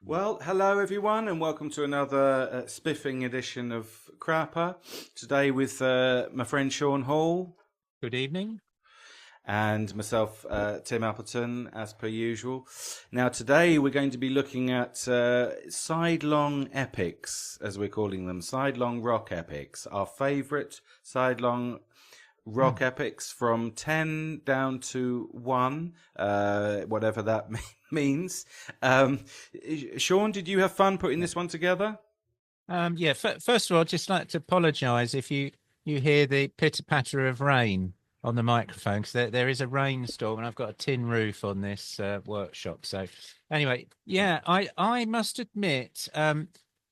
Well, hello everyone, and welcome to another spiffing edition of Crapper. Today with my friend Sean Hall Good evening. and myself, Tim Appleton, as per usual. Now, today we're going to be looking at sidelong epics, as we're calling them, sidelong rock epics. Our favourite sidelong rock epics from 10 down to 1, whatever that means. Sean, did you have fun putting this one together? First of all, I'd just like to apologise if you hear the pitter patter of rain on the microphone, because there is a rainstorm and I've got a tin roof on this workshop. So anyway, I must admit,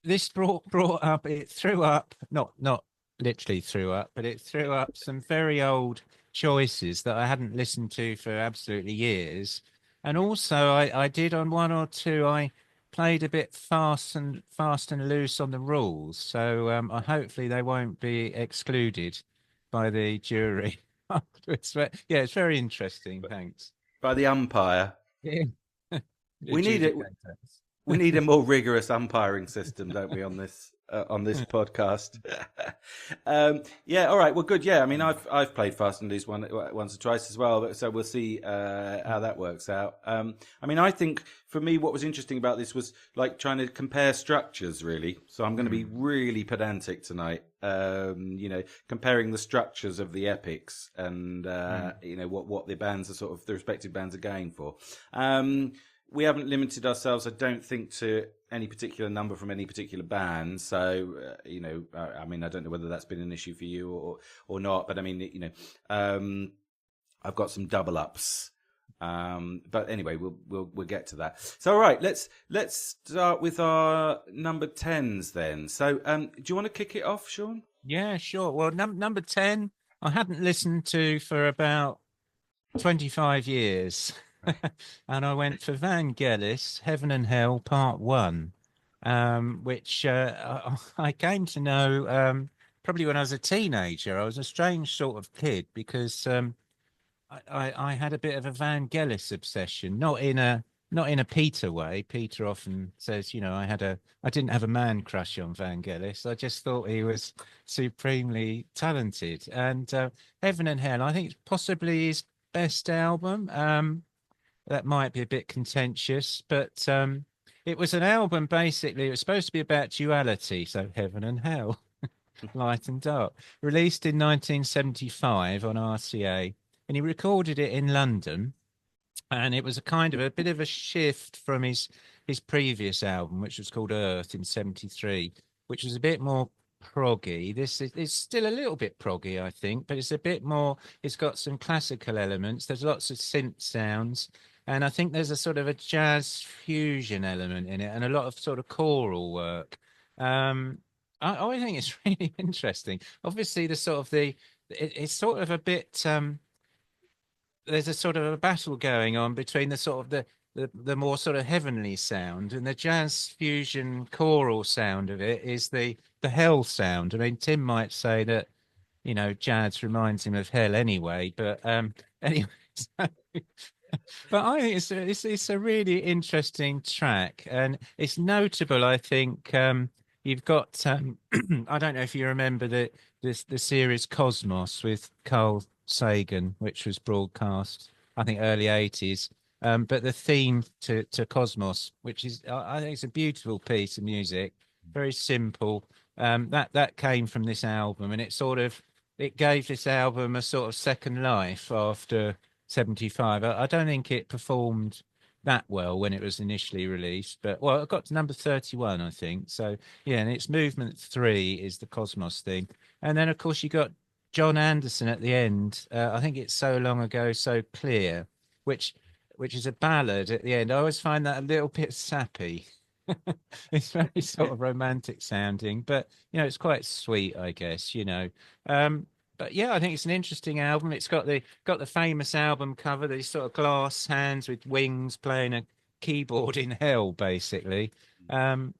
this brought up, it threw up, not literally threw up, but it threw up some very old choices that I hadn't listened to for absolutely years. And also I did on one or two, I played a bit fast and loose on the rules, so hopefully they won't be excluded by the jury afterwards. But yeah, it's very interesting. Thanks. By the umpire. Yeah. We need it. Adjudicators. We need a more rigorous umpiring system, don't we, on this podcast? Yeah, all right. Well, good. Yeah, I mean, I've played Fast and Loose once or twice as well, so we'll see how that works out. I mean, I think for me, what was interesting about this was like trying to compare structures, really. So I'm going to be really pedantic tonight. Comparing the structures of the epics and what the bands are the respective bands are going for. We haven't limited ourselves, I don't think, to any particular number from any particular band. So, I mean, I don't know whether that's been an issue for you or not. But I mean, I've got some double ups. But anyway, we'll get to that. So, all right, let's start with our number 10s then. So, do you want to kick it off, Sean? Yeah, sure. Well, number 10, I hadn't listened to for about 25 years. And I went for Vangelis, Heaven and Hell, Part One, which I came to know probably when I was a teenager. I was a strange sort of kid because I had a bit of a Vangelis obsession, not in a Peter way. Peter often says, I didn't have a man crush on Vangelis. I just thought he was supremely talented. And Heaven and Hell, I think it's possibly his best album. That might be a bit contentious, but it was an album, basically. It was supposed to be about duality, so heaven and hell, light and dark. Released in 1975 on RCA, and he recorded it in London. And it was a kind of a bit of a shift from his previous album, which was called Earth in '73, which was a bit more proggy. This is still a little bit proggy, I think, but it's a bit more. It's got some classical elements. There's lots of synth sounds, and I think there's a sort of a jazz fusion element in it, and a lot of sort of choral work. I think it's really interesting. Obviously, it's sort of a bit. There's a sort of a battle going on between the sort of the more sort of heavenly sound, and the jazz fusion choral sound of it is the hell sound. I mean, Tim might say that jazz reminds him of hell anyway, but anyway. But I think it's a really interesting track, and it's notable. I think you've got I don't know if you remember the series Cosmos with Carl Sagan, which was broadcast I think early '80s. But the theme to Cosmos, which is I think it's a beautiful piece of music, very simple. That came from this album, and it gave this album a sort of second life after '75. I don't think it performed that well when it was initially released, but well, it got to number 31, I think. So yeah, and its movement 3 is the Cosmos thing, and then of course you got John Anderson at the end. I think it's So Long Ago, So Clear, which which is a ballad at the end. I always find that a little bit sappy. It's very sort of romantic sounding, but it's quite sweet, I guess. But yeah, I think it's an interesting album. It's got the famous album cover, these sort of glass hands with wings playing a keyboard in hell, basically. And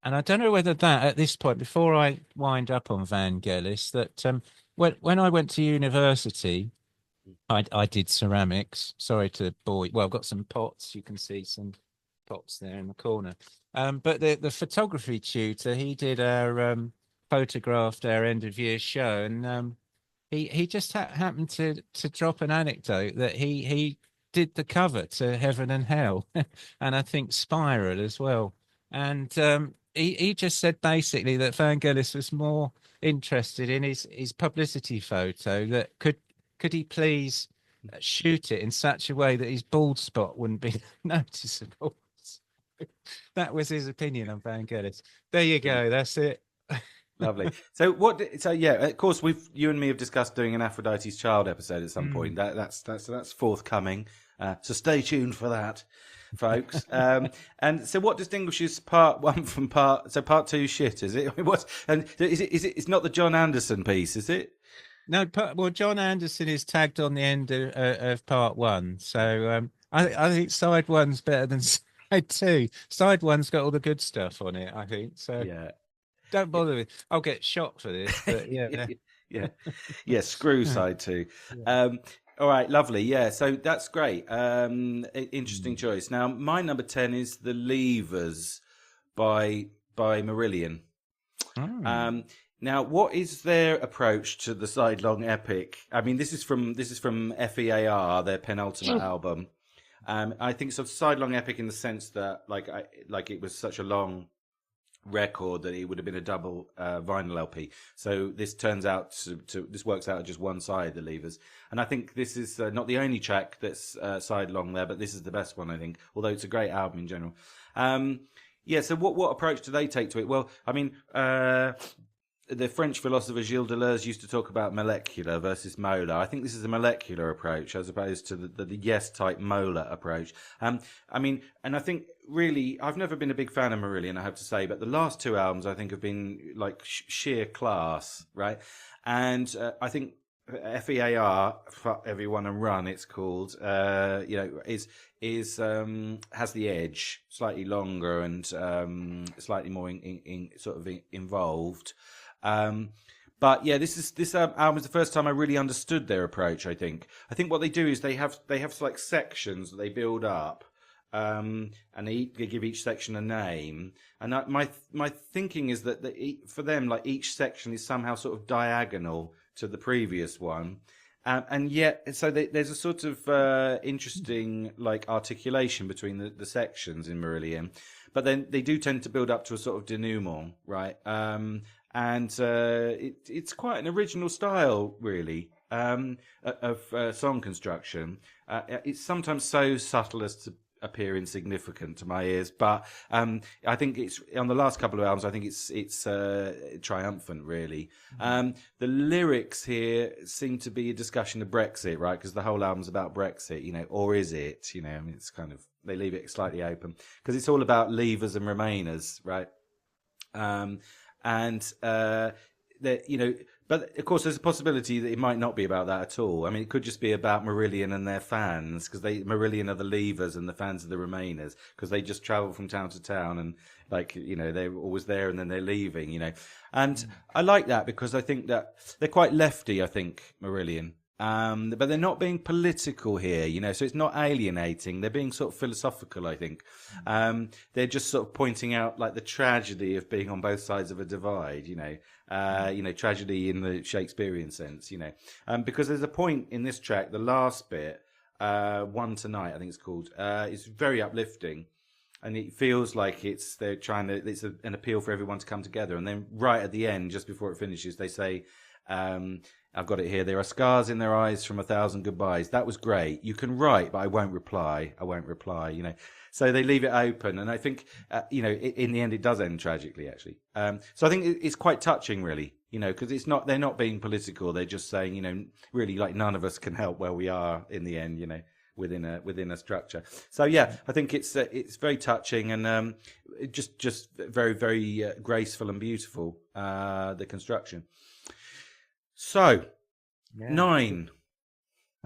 I don't know whether that at this point, before I wind up on Vangelis, that when I went to university, I did ceramics. Sorry to bore you. Well, I've got some pots. You can see some pots there in the corner. But the photography tutor, he did our photographed our end of year show, and he just happened to drop an anecdote that he did the cover to Heaven and Hell, and I think Spiral as well. And he just said basically that Vangelis was more interested in his publicity photo. That could he please shoot it in such a way that his bald spot wouldn't be noticeable. That was his opinion on Vangelis. There you go. That's it. Lovely. So yeah, of course you and me have discussed doing an Aphrodite's Child episode at some point. That's forthcoming. So stay tuned for that, folks. And so what distinguishes part one from part two shit, is it? It's not the John Anderson piece, is it? No, well, John Anderson is tagged on the end of part one. So I think side one's better than side two. Side one's got all the good stuff on it, I think. So yeah. Don't bother with. I'll get shot for this, but yeah. yeah. Screw side two. Yeah. All right, lovely. Yeah, so that's great. Interesting choice. Now, my number 10 is The Levers by Marillion. Now, what is their approach to the sidelong epic? I mean, this is from FEAR, their penultimate album. I think it's a sidelong epic in the sense that, like it was such a long record that it would have been a double vinyl LP. So this turns out this works out at just one side, The Levers. And I think this is not the only track that's sidelong there, but this is the best one, I think. Although it's a great album in general. So what approach do they take to it? Well, I mean, the French philosopher Gilles Deleuze used to talk about molecular versus molar. I think this is a molecular approach as opposed to the yes-type molar approach. I mean, and I think really, I've never been a big fan of Marillion, I have to say, but the last two albums I think have been like sheer class, right? And I think FEAR, for Everyone and Run, it's called, is has the edge, slightly longer and slightly more involved. But yeah, this album is the first time I really understood their approach. I think what they do is they have like sections that they build up, and they give each section a name. And my thinking is that for them, like each section is somehow sort of diagonal to the previous one. And yet, so there's a sort of interesting like articulation between the sections in Marillion, but then they do tend to build up to a sort of denouement, right? And it's quite an original style, really, of song construction. It's sometimes so subtle as to appear insignificant to my ears, but I think it's on the last couple of albums. I think it's triumphant, really. The lyrics here seem to be a discussion of Brexit, right? Because the whole album's about Brexit, or is it? I mean, it's kind of they leave it slightly open because it's all about leavers and remainers, right? But of course, there's a possibility that it might not be about that at all. I mean, it could just be about Marillion and their fans, because Marillion are the leavers and the fans are the remainers, because they just travel from town to town and they're always there and then they're leaving, And I like that because I think that they're quite lefty, I think, Marillion. But they're not being political here, so it's not alienating. They're being sort of philosophical, I think. They're just sort of pointing out like the tragedy of being on both sides of a divide, tragedy in the Shakespearean sense, because there's a point in this track, the last bit, One Tonight, I think it's called, it's very uplifting. And it feels like it's an appeal for everyone to come together. And then right at the end, just before it finishes, they say, I've got it here. There are scars in their eyes from 1,000 goodbyes. That was great. You can write, but I won't reply. So they leave it open. And I think, in the end, it does end tragically, actually. So I think it's quite touching, really, because they're not being political. They're just saying, really, like none of us can help where we are in the end, within a structure. So yeah, I think it's very touching and just very, very graceful and beautiful, the construction. So, 9.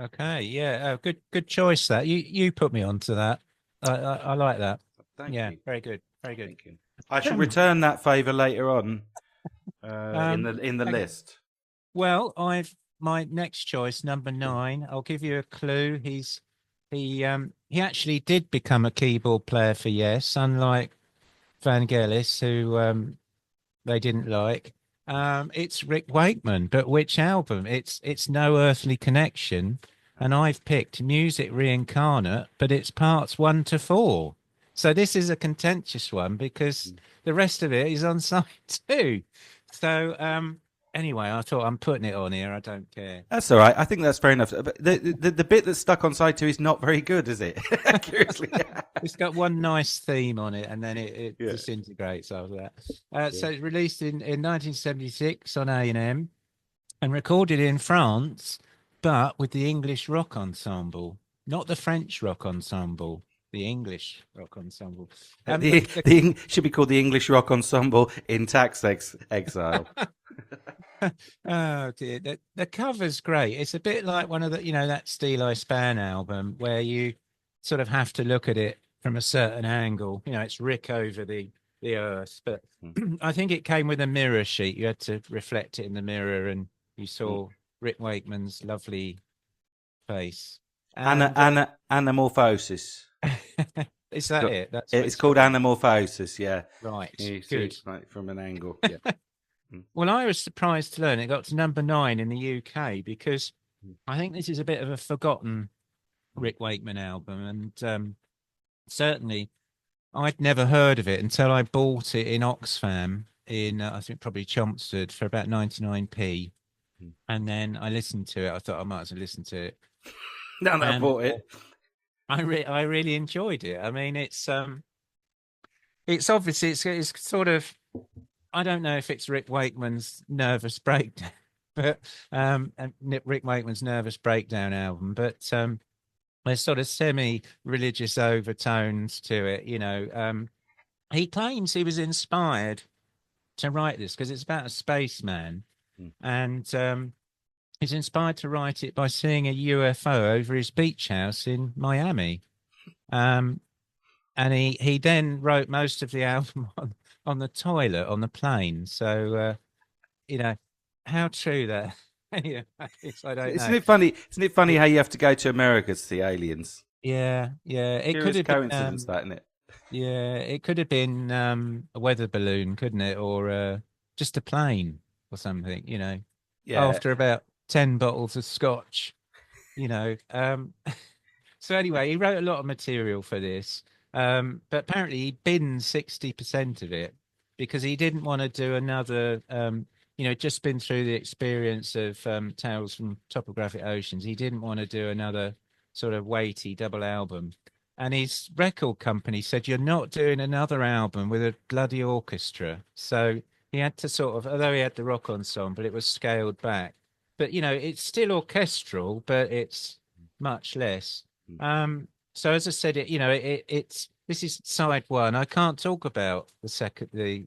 Okay, yeah, good choice. That you put me onto that. I like that. Thank you. Very good, very good. Thank you. I shall return that favour later on in the list. Well, my next choice, number 9. I'll give you a clue. He's he actually did become a keyboard player for Yes, unlike Vangelis, who they didn't like. It's Rick Wakeman, but which album? It's No Earthly Connection, and I've picked Music Reincarnate, but it's parts 1 to 4. So this is a contentious one because the rest of it is on side 2. So anyway, I thought I'm putting it on here. I don't care. That's all right. I think that's fair enough. But the bit that's stuck on side 2 is not very good, is it? Curiously. It's got one nice theme on it, and then it disintegrates after that. So it's released in 1976 on A&M and recorded in France, but with the English rock ensemble, not the French rock ensemble, the English rock ensemble. Should be called the English Rock Ensemble in Tax Exile. Oh dear, the cover's great. It's a bit like one of the, that Steel I Span album where you sort of have to look at it from a certain angle. It's Rick over the earth, but I think it came with a mirror sheet. You had to reflect it in the mirror, and you saw Rick Wakeman's lovely face. Anamorphosis. Is that it? It's called Anamorphosis. Yeah, right. You see it like from an angle. Yeah. Well, I was surprised to learn it got to number 9 in the UK because I think this is a bit of a forgotten Rick Wakeman album, and certainly I'd never heard of it until I bought it in Oxfam in I think probably Chelmsford for about 99p, and then I listened to it. I thought I might as well listen to it. No, I bought it. I really enjoyed it. I mean, it's obviously it's sort of, I don't know if it's Rick Wakeman's nervous breakdown, but Rick Wakeman's nervous breakdown album, but there's sort of semi-religious overtones to it. He claims he was inspired to write this because it's about a spaceman, and he's inspired to write it by seeing a UFO over his beach house in Miami. And he then wrote most of the album on the toilet on the plane. So, how true that is, I don't know. Isn't it funny? Isn't it funny how you have to go to America to see aliens? Yeah. It could have coincidence, that, isn't it? Yeah, it could have been a weather balloon, couldn't it? Or just a plane or something, Yeah. after about 10 bottles of scotch, So anyway, he wrote a lot of material for this, but apparently he binned 60% of it because he didn't want to do another, just been through the experience of Tales from Topographic Oceans. He didn't want to do another sort of weighty double album. And his record company said, you're not doing another album with a bloody orchestra. So he had to sort of, although he had the rock ensemble, it was scaled back. But, it's still orchestral, but it's much less. So as I said, it's this is side 1. I can't talk about the second, the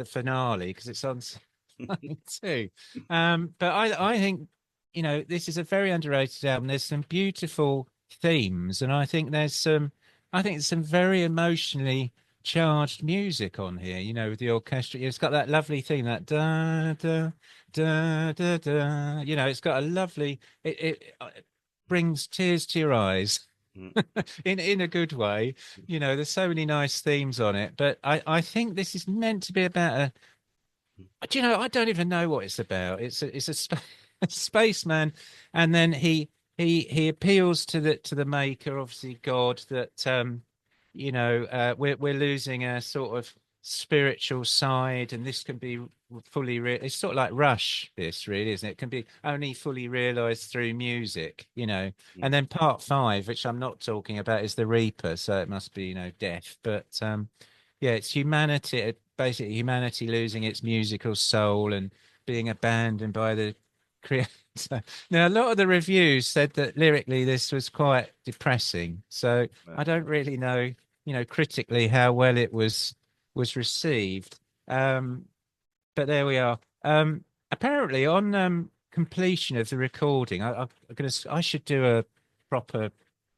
finale because it's on side 2. But I think, this is a very underrated album. There's some beautiful themes, and I think there's some very emotionally charged music on here, with the orchestra. It's got that lovely theme, that da da da da da. It's got a lovely, it brings tears to your eyes in a good way. There's so many nice themes on it, but I think this is meant to be about I don't even know what it's about. It's a spaceman, and then he appeals to the maker, obviously God, that we're losing a sort of spiritual side, and this can be fully it's sort of like Rush, this really, isn't it? It can be only fully realized through music, and then part 5, which I'm not talking about, is the Reaper, so it must be death, but it's humanity, basically humanity losing its musical soul and being abandoned by the creator. Now, a lot of the reviews said that lyrically this was quite depressing, so I don't really know, critically how well it was received. But there we are. Apparently, on completion of the recording, I should do a proper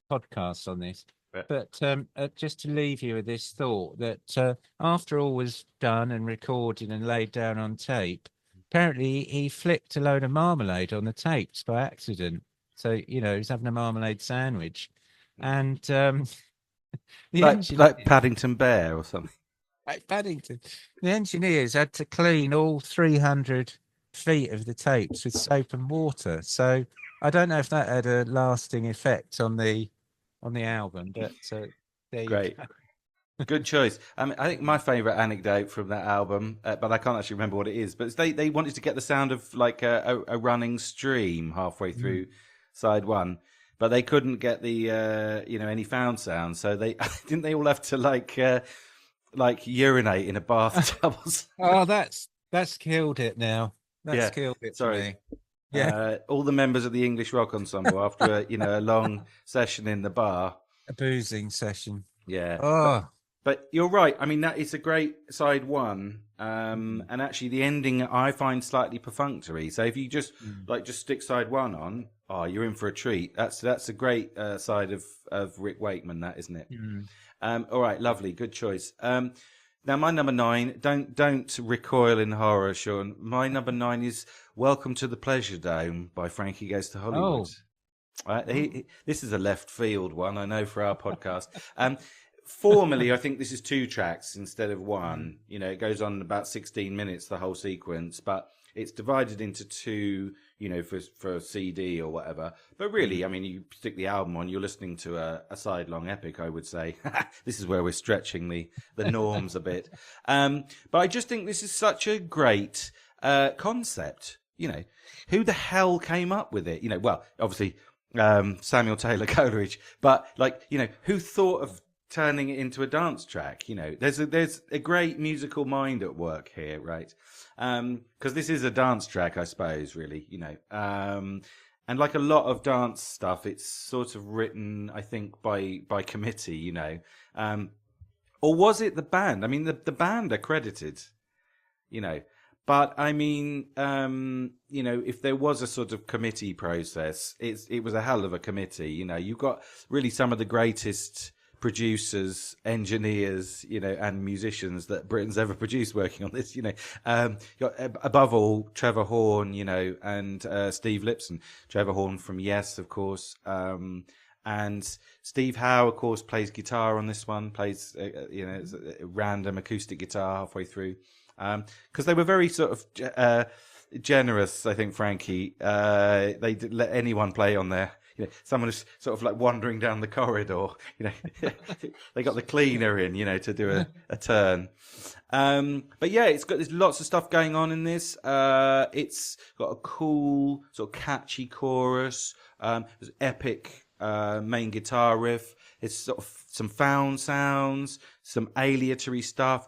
podcast on this. But just to leave you with this thought that after all was done and recorded and laid down on tape, apparently he flicked a load of marmalade on the tapes by accident. So, he's having a marmalade sandwich. And the like Paddington Bear or something. Like Paddington. The engineers had to clean all 300 feet of the tapes with soap and water. So I don't know if that had a lasting effect on the album, but there you Great. go. Good choice. I think my favourite anecdote from that album, but I can't actually remember what it is, but they wanted to get the sound of like a running stream halfway through side one, but they couldn't get the any found sound, so they didn't they all have to like urinate in a bathtub. Oh, that's killed it now. That's killed it for Sorry. me. Yeah. All the members of the English Rock Ensemble after a long session in the bar. A boozing session. Yeah. Oh. But you're right. I mean, that is a great side one. And actually the ending I find slightly perfunctory. So if you just stick side one on, you're in for a treat. That's a great side of Rick Wakeman, that, isn't it? All right, lovely, good choice. Now my number 9, don't recoil in horror, Shaun. My number 9 is Welcome to the Pleasure Dome by Frankie Goes to Hollywood. This is a left field one, I know, for our podcast. Formally, I think this is 2 tracks instead of 1. It goes on about 16 minutes, the whole sequence, but it's divided into 2, for a CD or whatever. But really, I mean, you stick the album on, you're listening to a side-long epic, I would say. This is where we're stretching the norms a bit. But I just think this is such a great concept. Who the hell came up with it? Well, obviously, Samuel Taylor Coleridge, but who thought of turning it into a dance track? There's a great musical mind at work here, right? Because this is a dance track, I suppose, really, and like a lot of dance stuff, it's sort of written, I think, by committee, or was it the band? I mean, the band are credited, but I mean, if there was a sort of committee process, it was a hell of a committee. You've got really some of the greatest producers, engineers, and musicians that Britain's ever produced working on this. Above all, Trevor Horn, and Steve Lipson. Trevor Horn from Yes, of course, and Steve Howe, of course, plays guitar on this one. Plays a random acoustic guitar halfway through, because they were very sort of generous. I think Frankie, they didn't let anyone play on there. Someone who's sort of like wandering down the corridor, they got the cleaner in, to do a turn. But yeah, there's lots of stuff going on in this. It's got a cool, sort of catchy chorus. There's epic, main guitar riff. It's sort of some found sounds, some aleatory stuff.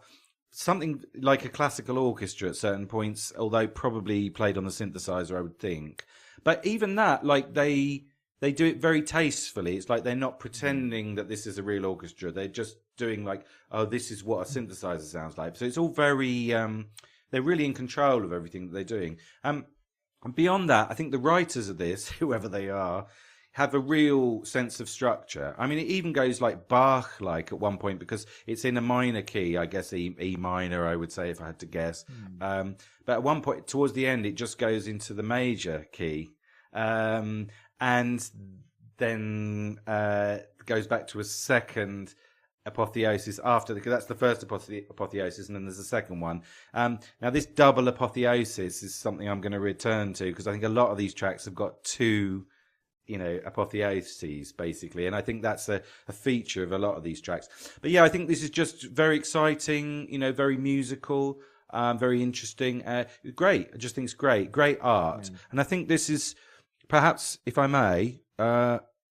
Something like a classical orchestra at certain points, although probably played on the synthesizer, I would think. But even that, like they do it very tastefully. It's like they're not pretending that this is a real orchestra. They're just doing like, this is what a synthesizer sounds like. So it's all very, they're really in control of everything that they're doing. And beyond that, I think the writers of this, whoever they are, have a real sense of structure. I mean, it even goes like Bach-like at one point because it's in a minor key, I guess E minor, I would say, if I had to guess. But at one point, towards the end, it just goes into the major key. And then goes back to a second apotheosis because that's the first apotheosis, and then there's a second one. Now, this double apotheosis is something I'm going to return to because I think a lot of these tracks have got 2, apotheoses, basically, and I think that's a feature of a lot of these tracks. But yeah, I think this is just very exciting, very musical, very interesting, great. I just think it's great art, and I think this is, perhaps, if I may,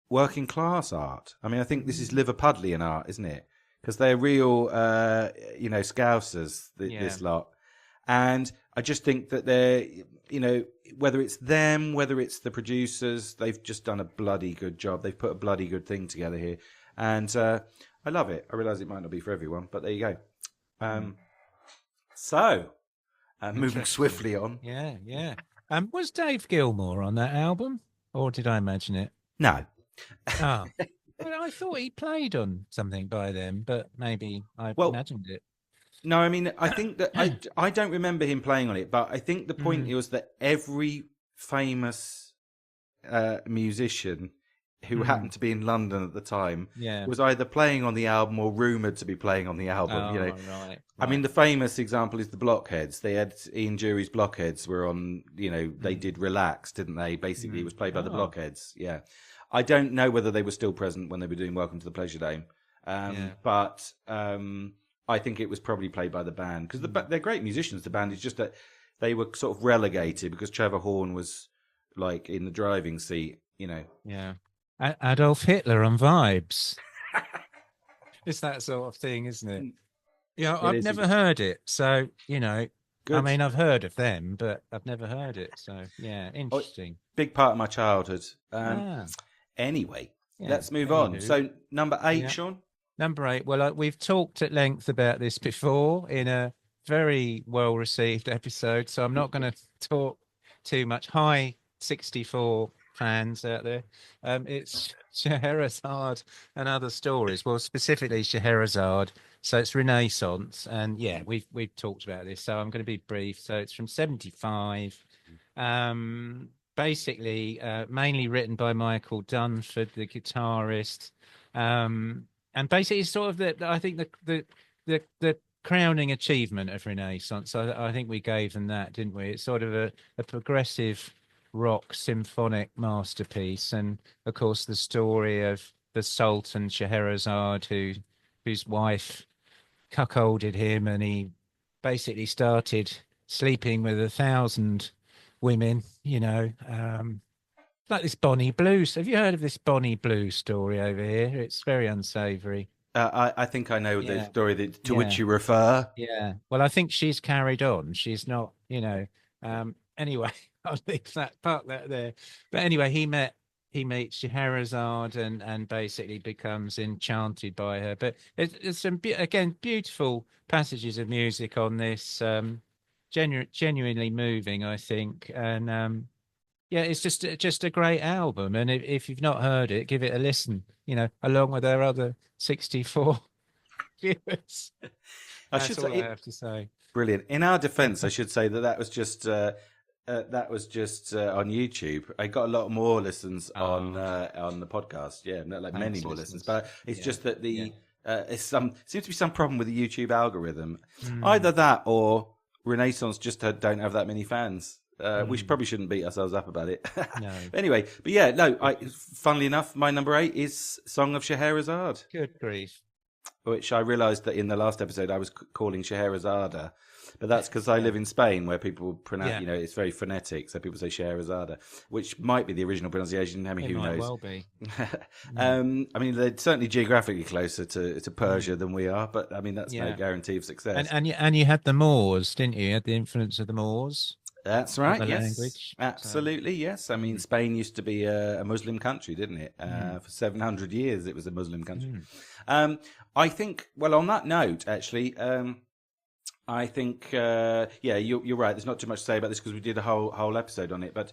working class art. I mean, I think this is Liverpudlian art, isn't it? Because they're real, Scousers, this lot. And I just think that they're, whether it's them, whether it's the producers, they've just done a bloody good job. They've put a bloody good thing together here. And I love it. I realise it might not be for everyone, but there you go. Moving swiftly on. Yeah. Was Dave Gilmour on that album, or did I imagine it? No. Well, I thought he played on something by them, but maybe I imagined it. No, I mean, I think that I don't remember him playing on it, but I think the point was that every famous musician who happened to be in London at the time Yeah. was either playing on the album or rumoured to be playing on the album. Right. I mean, the famous example is the Blockheads. They had Ian Jury's Blockheads were on, they did Relax, didn't they? Basically, it was played by the Blockheads. Yeah. I don't know whether they were still present when they were doing Welcome to the Pleasure Dome. But I think it was probably played by the band because they're great musicians, the band. It's just that they were sort of relegated because Trevor Horn was like in the driving seat, Yeah. Adolf Hitler on Vibes. It's that sort of thing, isn't it? Yeah, I've never heard it. So, Good. I mean, I've heard of them, but I've never heard it. So, yeah, interesting. Big part of my childhood. Anyway, let's move on. So, number 8, Shaun? Number 8. Well, we've talked at length about this before in a very well-received episode, so I'm not going to talk too much. Hi, 64 fans out there. It's Scheherazade and Other Stories. Well, specifically Scheherazade. So it's Renaissance, and we've talked about this. So I'm going to be brief. So it's from 75. Basically, mainly written by Michael Dunford, the guitarist, and basically it's sort of I think the crowning achievement of Renaissance. I think we gave them that, didn't we? It's sort of a progressive rock symphonic masterpiece, and of course the story of the Sultan Scheherazade whose wife cuckolded him, and he basically started sleeping with 1,000 women, like this Bonnie Blues. Have you heard of this Bonnie Blues story over here? It's very unsavory. I think I know the story to which you refer. Yeah. Well, I think she's carried on. She's not, anyway, I'll leave that part there. But anyway, he meets Scheherazade and basically becomes enchanted by her. But it's some again beautiful passages of music on this, genuinely moving, I think. And it's just a great album. And if you've not heard it, give it a listen. Along with our other 64 viewers. I have to say. Brilliant. In our defence, I should say that was just on YouTube. I got a lot more listens on the podcast. Yeah, many more listens. But it's just that seems to be some problem with the YouTube algorithm. Either that or Renaissance just don't have that many fans. We probably shouldn't beat ourselves up about it. No. Anyway, funnily enough, my number 8 is Song of Scheherazade. Good grief. Which I realised that in the last episode I was calling Scheherazade, but that's because I live in Spain where people pronounce, it's very phonetic, so people say Scheherazade, which might be the original pronunciation. I mean, who knows? Well be. I mean, they're certainly geographically closer to Persia than we are, but I mean that's no guarantee of success. And you had the Moors, didn't you? You had the influence of the Moors. That's right. The yes, language, absolutely. Yes, I mean Spain used to be a Muslim country, didn't it? For 700 years, it was a Muslim country. I think. Well, on that note, actually, I think. You're right. There's not too much to say about this because we did a whole episode on it. But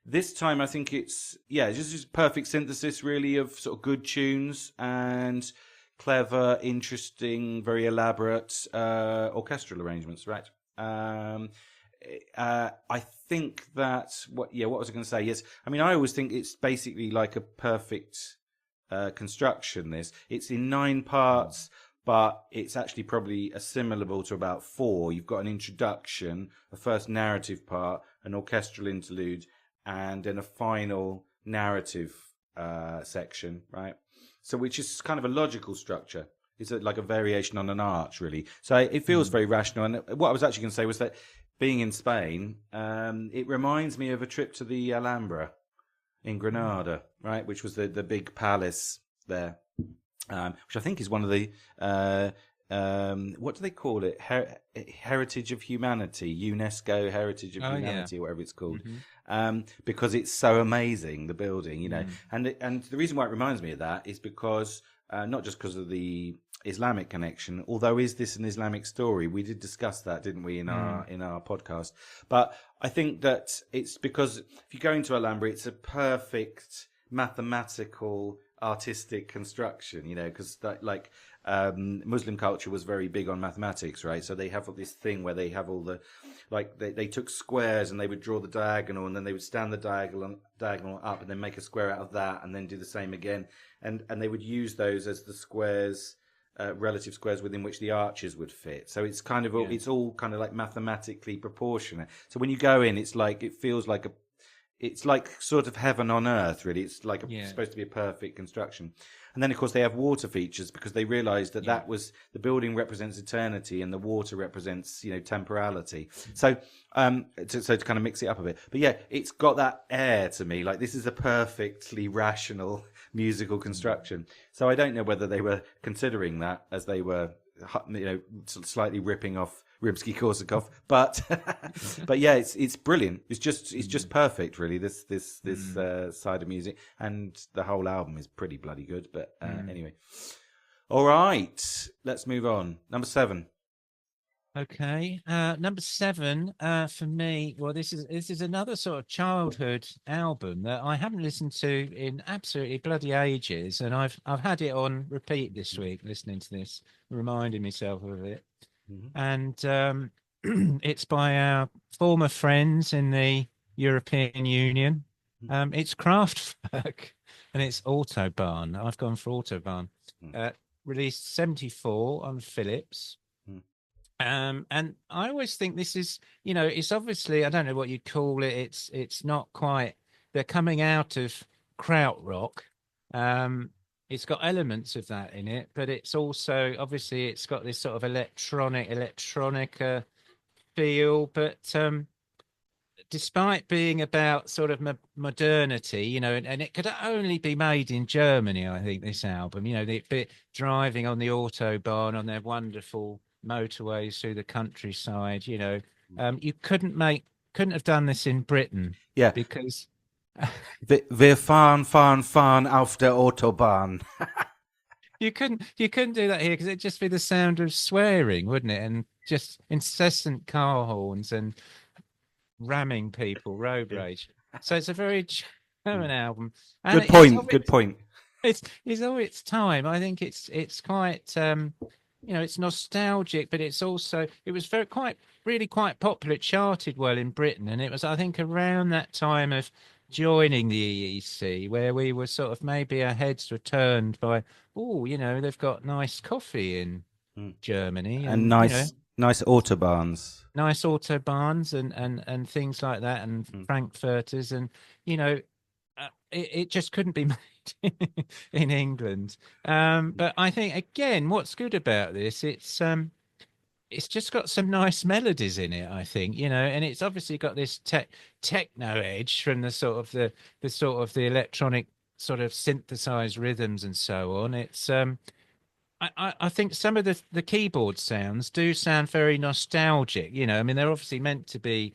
this time, I think it's just a perfect synthesis, really, of sort of good tunes and clever, interesting, very elaborate orchestral arrangements. Right. I think that what was I going to say? Yes, I mean I always think it's basically like a perfect construction. It's in 9 parts, but it's actually probably assimilable to about 4. You've got an introduction, a first narrative part, an orchestral interlude, and then a final narrative section, right? So which is kind of a logical structure. It's like a variation on an arch, really. So it feels very rational. And what I was actually going to say was that being in Spain, it reminds me of a trip to the Alhambra in Granada, right? Which was the big palace there, which I think is one of the, what do they call it? Heritage of Humanity, UNESCO Heritage of Humanity, or whatever it's called. Because it's so amazing, the building, And the reason why it reminds me of that is because, not just because of the Islamic connection, although is this an Islamic story? We did discuss that, didn't we, in our podcast? But I think that it's because if you go into Al-Hambra, it's a perfect mathematical, artistic construction, because Muslim culture was very big on mathematics, right? So they have this thing where they have all the, like they took squares and they would draw the diagonal, and then they would stand the diagonal up and then make a square out of that, and then do the same again, and they would use those as the squares. Relative squares within which the arches would fit. So it's kind of it's all kind of like mathematically proportionate. So when you go in, it's like it feels like it's like sort of heaven on earth, really. It's like supposed to be a perfect construction. And then, of course, they have water features because they realised that that was the building represents eternity and the water represents, temporality. So, to kind of mix it up a bit. But yeah, it's got that air to me. Like, this is a perfectly rational musical construction. So I don't know whether they were considering that as they were, slightly ripping off Rimsky-Korsakov, but yeah, it's brilliant. It's just perfect, really. This side of music, and the whole album is pretty bloody good. But anyway, all right, let's move on. Number 7. Okay, number 7 for me. Well, this is another sort of childhood album that I haven't listened to in absolutely bloody ages, and I've had it on repeat this week, listening to this, reminding myself of it. And it's by our former friends in the European Union. It's Kraftwerk, and it's Autobahn. I've gone for Autobahn. Released 1974 on Philips. And I always think this is, it's obviously, I don't know what you'd call it. It's not quite, they're coming out of krautrock. It's got elements of that in it, but it's also, obviously, it's got this sort of electronica feel. But despite being about sort of modernity, and it could only be made in Germany, I think, this album, the bit driving on the Autobahn on their wonderful motorways through the countryside, you couldn't have done this in Britain. Yeah. Because... Wir fahren auf der Autobahn. You couldn't do that here because it'd just be the sound of swearing, wouldn't it? And just incessant car horns and ramming people, road rage. So it's a very German album. And Good point. It's all its time. I think it's quite it's nostalgic, but it was really quite popular. It charted well in Britain, and it was, I think, around that time of joining the EEC where we were sort of, maybe our heads were turned by, they've got nice coffee in Germany and nice autobahns, and things like that, and Frankfurters, and it just couldn't be made in England. But I think, again, what's good about this, it's just got some nice melodies in it, I think, and it's obviously got this techno edge from the sort of the electronic sort of synthesized rhythms and so on. It's I think some of the keyboard sounds do sound very nostalgic. I mean, they're obviously meant to be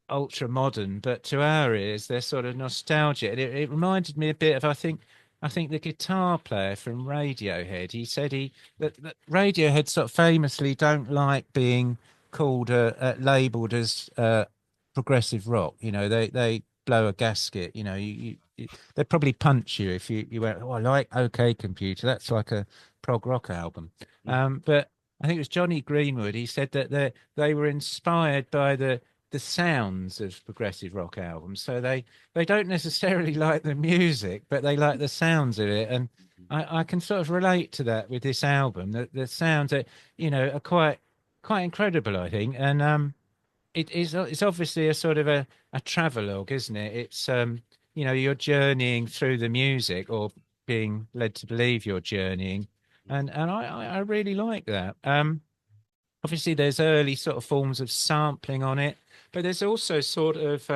ultra modern, but to our ears, they're sort of nostalgic. It reminded me a bit of, I think the guitar player from Radiohead. He said that Radiohead sort of famously don't like being called labelled as progressive rock. They blow a gasket. They'd probably punch you if you went, I like OK Computer. That's like a prog rock album. But I think it was Johnny Greenwood. He said that they were inspired by the sounds of progressive rock albums. So they don't necessarily like the music, but they like the sounds of it. And I can sort of relate to that with this album. The sounds that, are quite incredible, I think. And it's obviously a sort of a travelogue, isn't it? It's you're journeying through the music, or being led to believe you're journeying. And I really like that. Obviously there's early sort of forms of sampling on it, but there's also sort of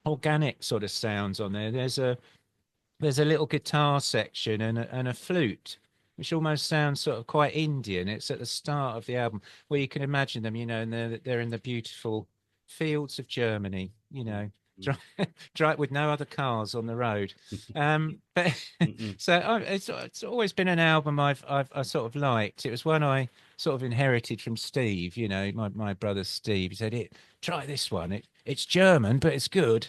organic sort of sounds on there. There's a little guitar section and a flute, which almost sounds sort of quite Indian. It's at the start of the album where you can imagine them, and they're in the beautiful fields of Germany, drive with no other cars on the road. But so it's always been an album I've sort of liked. It was one I sort of inherited from Steve, my brother Steve. He said, try this one. It's German, but it's good,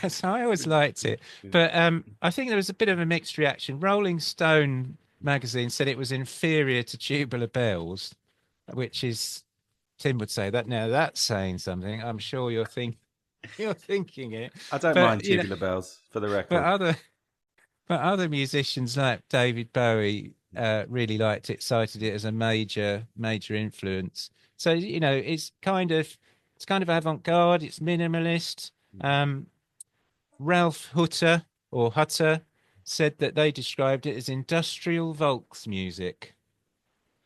So I always liked it. But I think there was a bit of a mixed reaction. Rolling Stone magazine said it was inferior to Tubular Bells, which is, Tim would say that. Now that's saying something. I'm sure you're thinking it. I don't But mind Tubular Bells, for the but record. other musicians like David Bowie really liked it, cited it as a major influence. So it's kind of avant-garde. It's minimalist. Ralph Hutter said that they described it as industrial Volksmusik.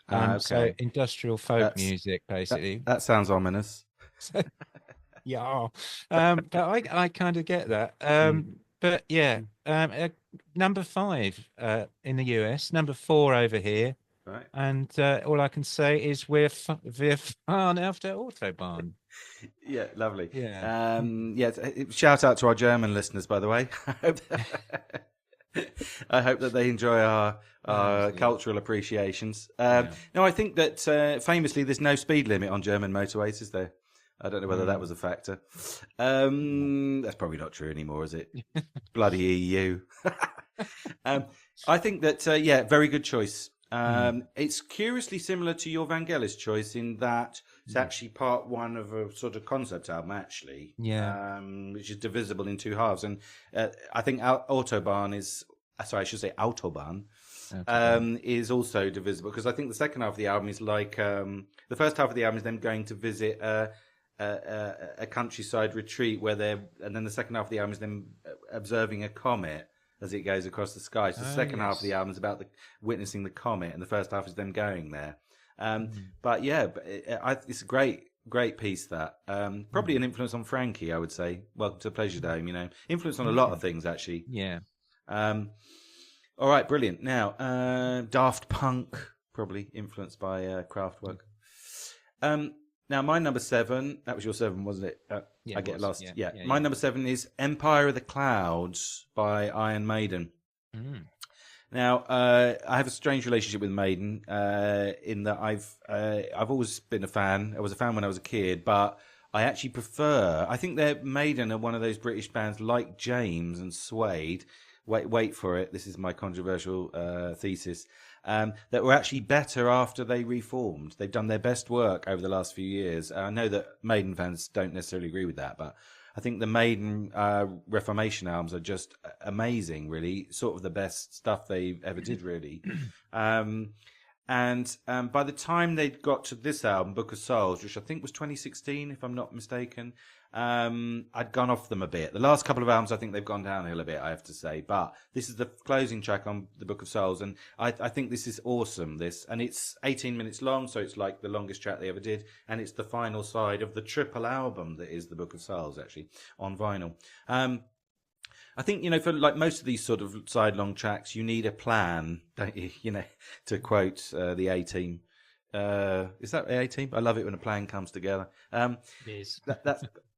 So Okay. industrial folk music, basically. That sounds ominous. Yeah. But I kind of get that. But yeah, number 5 in the US, number 4 over here. Right. And all I can say is wir fahren auf der Autobahn. Yeah, lovely. Yeah. Shout out to our German listeners, by the way. I hope that they enjoy our cultural appreciations. No, I think that famously there's no speed limit on German motorways, is there? I don't know whether that was a factor. That's probably not true anymore, is it? Bloody EU. I think that, very good choice. It's curiously similar to your Vangelis choice in that it's actually part 1 of a sort of concept album, actually. Yeah. Which is divisible in 2 halves. And I think Autobahn is also divisible, because I think the second half of the album is like the first half of the album is them going to visit a countryside retreat and then the second half of the album is them observing a comet as it goes across the sky. So the second half of the album is about witnessing the comet, and the first half is them going there. But yeah, it's a great piece. That probably an influence on Frankie, I would say. Welcome to Pleasure Dome. Influence on a lot of things, actually. Yeah. All right, brilliant. Now, Daft Punk, probably influenced by Kraftwerk. Now, my number 7, that was your 7, wasn't it? I get lost. Yeah. My number 7 is Empire of the Clouds by Iron Maiden. Now, I have a strange relationship with Maiden in that I've always been a fan. I was a fan when I was a kid, but I actually I think that Maiden are one of those British bands like James and Suede. Wait for it. This is my controversial thesis. That were actually better after they reformed. They've done their best work over the last few years. I know that Maiden fans don't necessarily agree with that, but I think the Maiden Reformation albums are just amazing, really. Sort of the best stuff they ever did, really. And by the time they got to this album, Book of Souls, which I think was 2016, if I'm not mistaken, I'd gone off them a bit. The last couple of albums, I think they've gone downhill a bit, I have to say. But this is the closing track on the Book of Souls, and I think this is awesome. And it's 18 minutes long, so it's like the longest track they ever did, and it's the final side of the triple album that is the Book of Souls, actually, on vinyl. I think, for like most of these sort of sidelong tracks, you need a plan, don't you? To quote the A-Team. Is that the A-Team? I love it when a plan comes together. It is.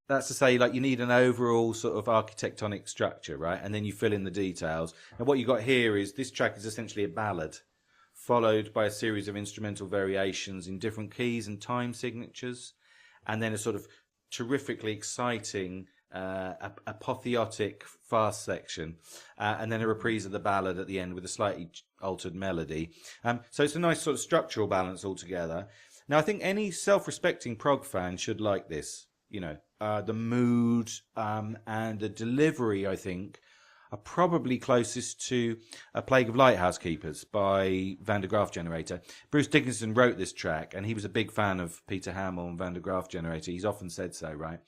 That's to say, like, you need an overall sort of architectonic structure, right? And then you fill in the details. And what you got here is this track is essentially a ballad, followed by a series of instrumental variations in different keys and time signatures, and then a sort of terrifically exciting apotheotic fast section, and then a reprise of the ballad at the end with a slightly altered melody. So it's a nice sort of structural balance altogether. Now, I think any self-respecting prog fan should like this. The mood and the delivery, I think, are probably closest to A Plague of Lighthouse Keepers by Van der Graaf Generator. Bruce Dickinson wrote this track, and he was a big fan of Peter Hammill and Van der Graaf Generator. He's often said so, right?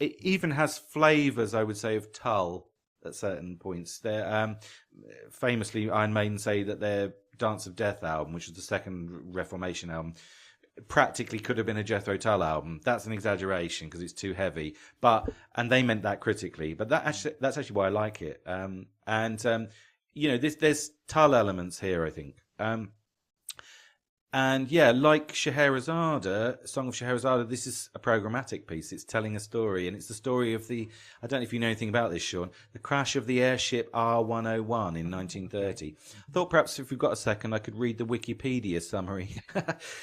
It even has flavours, I would say, of Tull at certain points. They're, famously, Iron Maiden say that their Dance of Death album, which is the second Reformation album, practically could have been a Jethro Tull album. That's an exaggeration because it's too heavy. And they meant that critically. But that's actually why I like it. There's Tull elements here, I think. And yeah, like Scheherazade, Song of Scheherazade, this is a programmatic piece. It's telling a story, and it's the story of I don't know if you know anything about this, Sean, the crash of the airship R101 in 1930. I thought perhaps if we've got a second, I could read the Wikipedia summary.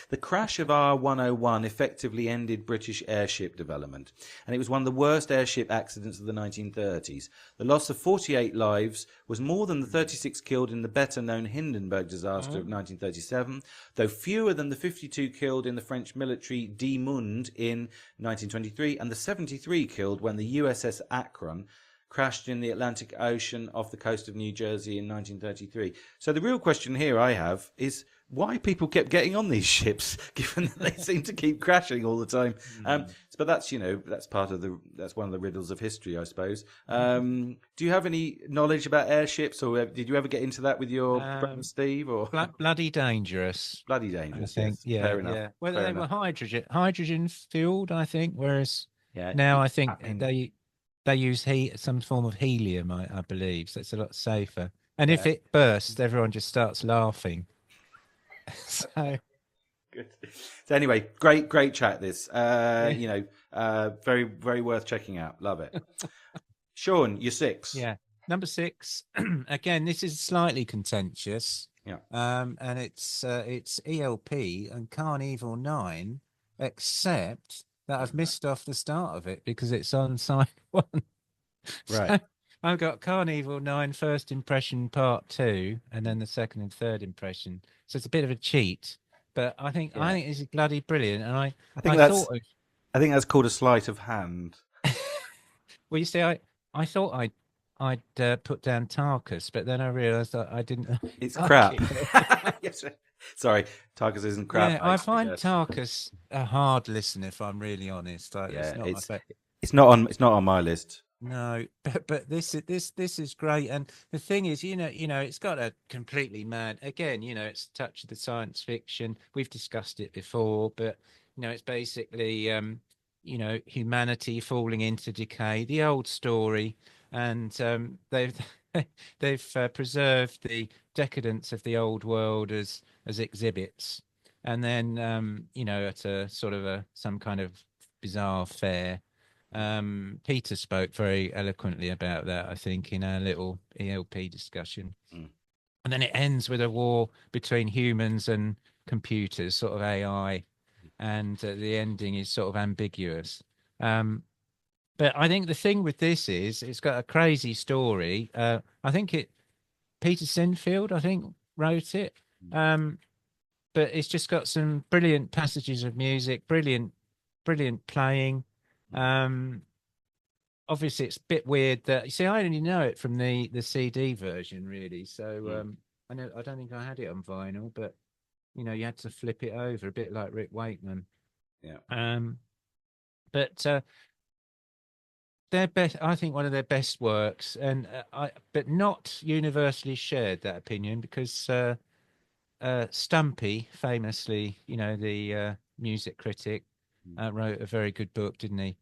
The crash of R101 effectively ended British airship development, and it was one of the worst airship accidents of the 1930s. The loss of 48 lives was more than the 36 killed in the better-known Hindenburg disaster of 1937, though fewer than the 52 killed in the French military Die Mund in 1923 and the 73 killed when the USS Akron crashed in the Atlantic Ocean off the coast of New Jersey in 1933. So the real question here I have is why people kept getting on these ships, given that they seem to keep crashing all the time. But that's, that's that's one of the riddles of history, I suppose. Do you have any knowledge about airships, or did you ever get into that with your brother Steve? Or bloody dangerous? Bloody dangerous. I think. Yes. Yeah, Fair enough. yeah. Well, Fair they enough. were hydrogen fueled, I think. Whereas Yeah. now I think they use some form of helium, I believe. So it's a lot safer. And if it bursts, everyone just starts laughing. So good. So anyway, great chat. This, very, very worth checking out. Love it. Sean, you're 6. Yeah, number 6. Again, this is slightly contentious. Yeah. And it's ELP and Carnival 9, except that I've missed off the start of it because it's on side 1. Right. So I've got Carnival 9 first impression part 2, and then the second and third impression. So it's a bit of a cheat, but I think it's bloody brilliant. And I think that's called a sleight of hand. Well, you see, I thought I'd put down Tarkus, but then I realised that I didn't. It's crap. Yes. Sorry, Tarkus isn't crap. Yeah, I find Tarkus a hard listen, if I'm really honest. It's not on my list. No, but this is great, and the thing is, it's got a completely mad. Again, it's a touch of the science fiction. We've discussed it before, but it's basically humanity falling into decay, the old story, and they've preserved the decadence of the old world as exhibits, and then at a sort of some kind of bizarre fair. Peter spoke very eloquently about that, I think, in our little ELP discussion. And then it ends with a war between humans and computers, sort of AI, and the ending is sort of ambiguous. But I think the thing with this is it's got a crazy story. I think Peter Sinfield, I think, wrote it. But it's just got some brilliant passages of music, brilliant playing. Obviously it's a bit weird that I only know it from the CD version, really. So I don't think I had it on vinyl, but you had to flip it over, a bit like Rick Wakeman. Yeah. But their best, I think, one of their best works, and but not universally shared, that opinion, because Stumpy, famously, the music critic, wrote a very good book, didn't he?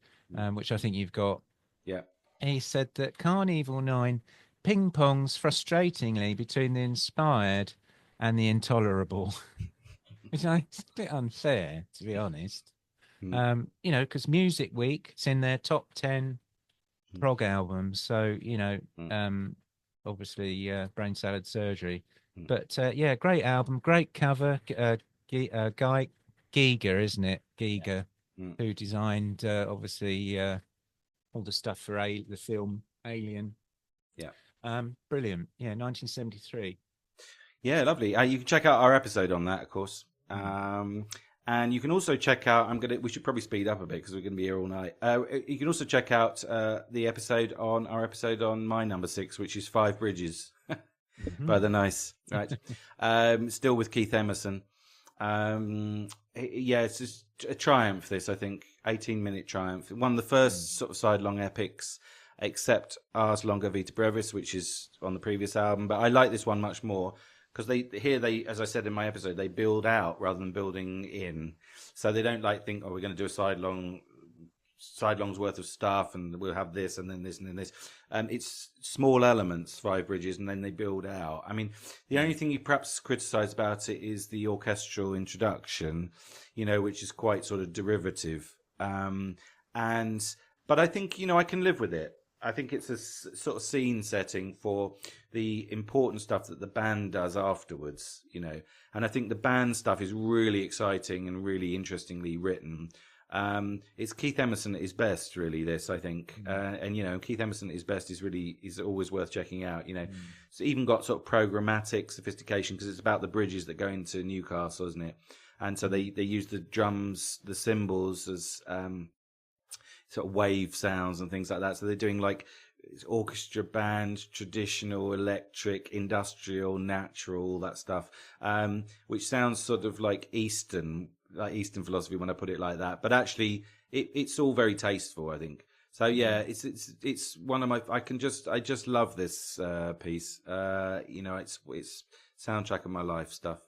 Which I think you've got. Yeah. He said that Carnival 9 ping-pongs frustratingly between the inspired and the intolerable. Which I think is a bit unfair, to be honest. Because Music Week, it's in their top 10 prog albums. So, obviously Brain Salad Surgery. But great album, great cover. Guy Giger, isn't it? Giger, who designed obviously all the stuff for the film Alien. Yeah. Brilliant. Yeah, 1973. Yeah, lovely. You can check out our episode on that, of course. And you can also check out. We should probably speed up a bit because we're going to be here all night. You can also check out the episode on my number 6, which is Five Bridges by the Nice. Right. Still with Keith Emerson. It's just a triumph. This, I think, 18-minute triumph. One of the first sort of sidelong epics, except Ars Longa Vita Brevis, which is on the previous album. But I like this one much more because they, as I said in my episode, they build out rather than building in. So they don't think, we're going to do a sidelong sidelongs worth of stuff, and we'll have this and then this and then this. It's small elements, 5 bridges, and then they build out. I mean, the only thing you perhaps criticise about it is the orchestral introduction, which is quite sort of derivative. But I think, I can live with it. I think it's a sort of scene setting for the important stuff that the band does afterwards, And I think the band stuff is really exciting and really interestingly written. It's Keith Emerson at his best, really, this, I think. And Keith Emerson at his best is always worth checking out, So even got sort of programmatic sophistication, because it's about the bridges that go into Newcastle, isn't it? And so they use the drums, the cymbals as sort of wave sounds and things like that. So they're doing like orchestra, band, traditional, electric, industrial, natural, all that stuff, which sounds sort of like Eastern philosophy when I put it like that. But actually, it's all very tasteful, I think. So yeah, it's one of my. I just love this piece. It's soundtrack of my life stuff.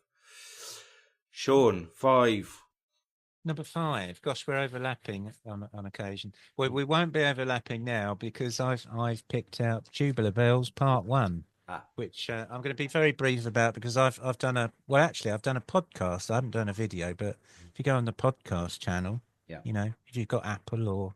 Shaun, 5. Number 5. Gosh, we're overlapping on occasion. Well, we won't be overlapping now because I've picked out Tubular Bells Part 1, which I'm going to be very brief about because I've done a podcast. I haven't done a video, but if you go on the podcast channel, if you've got Apple or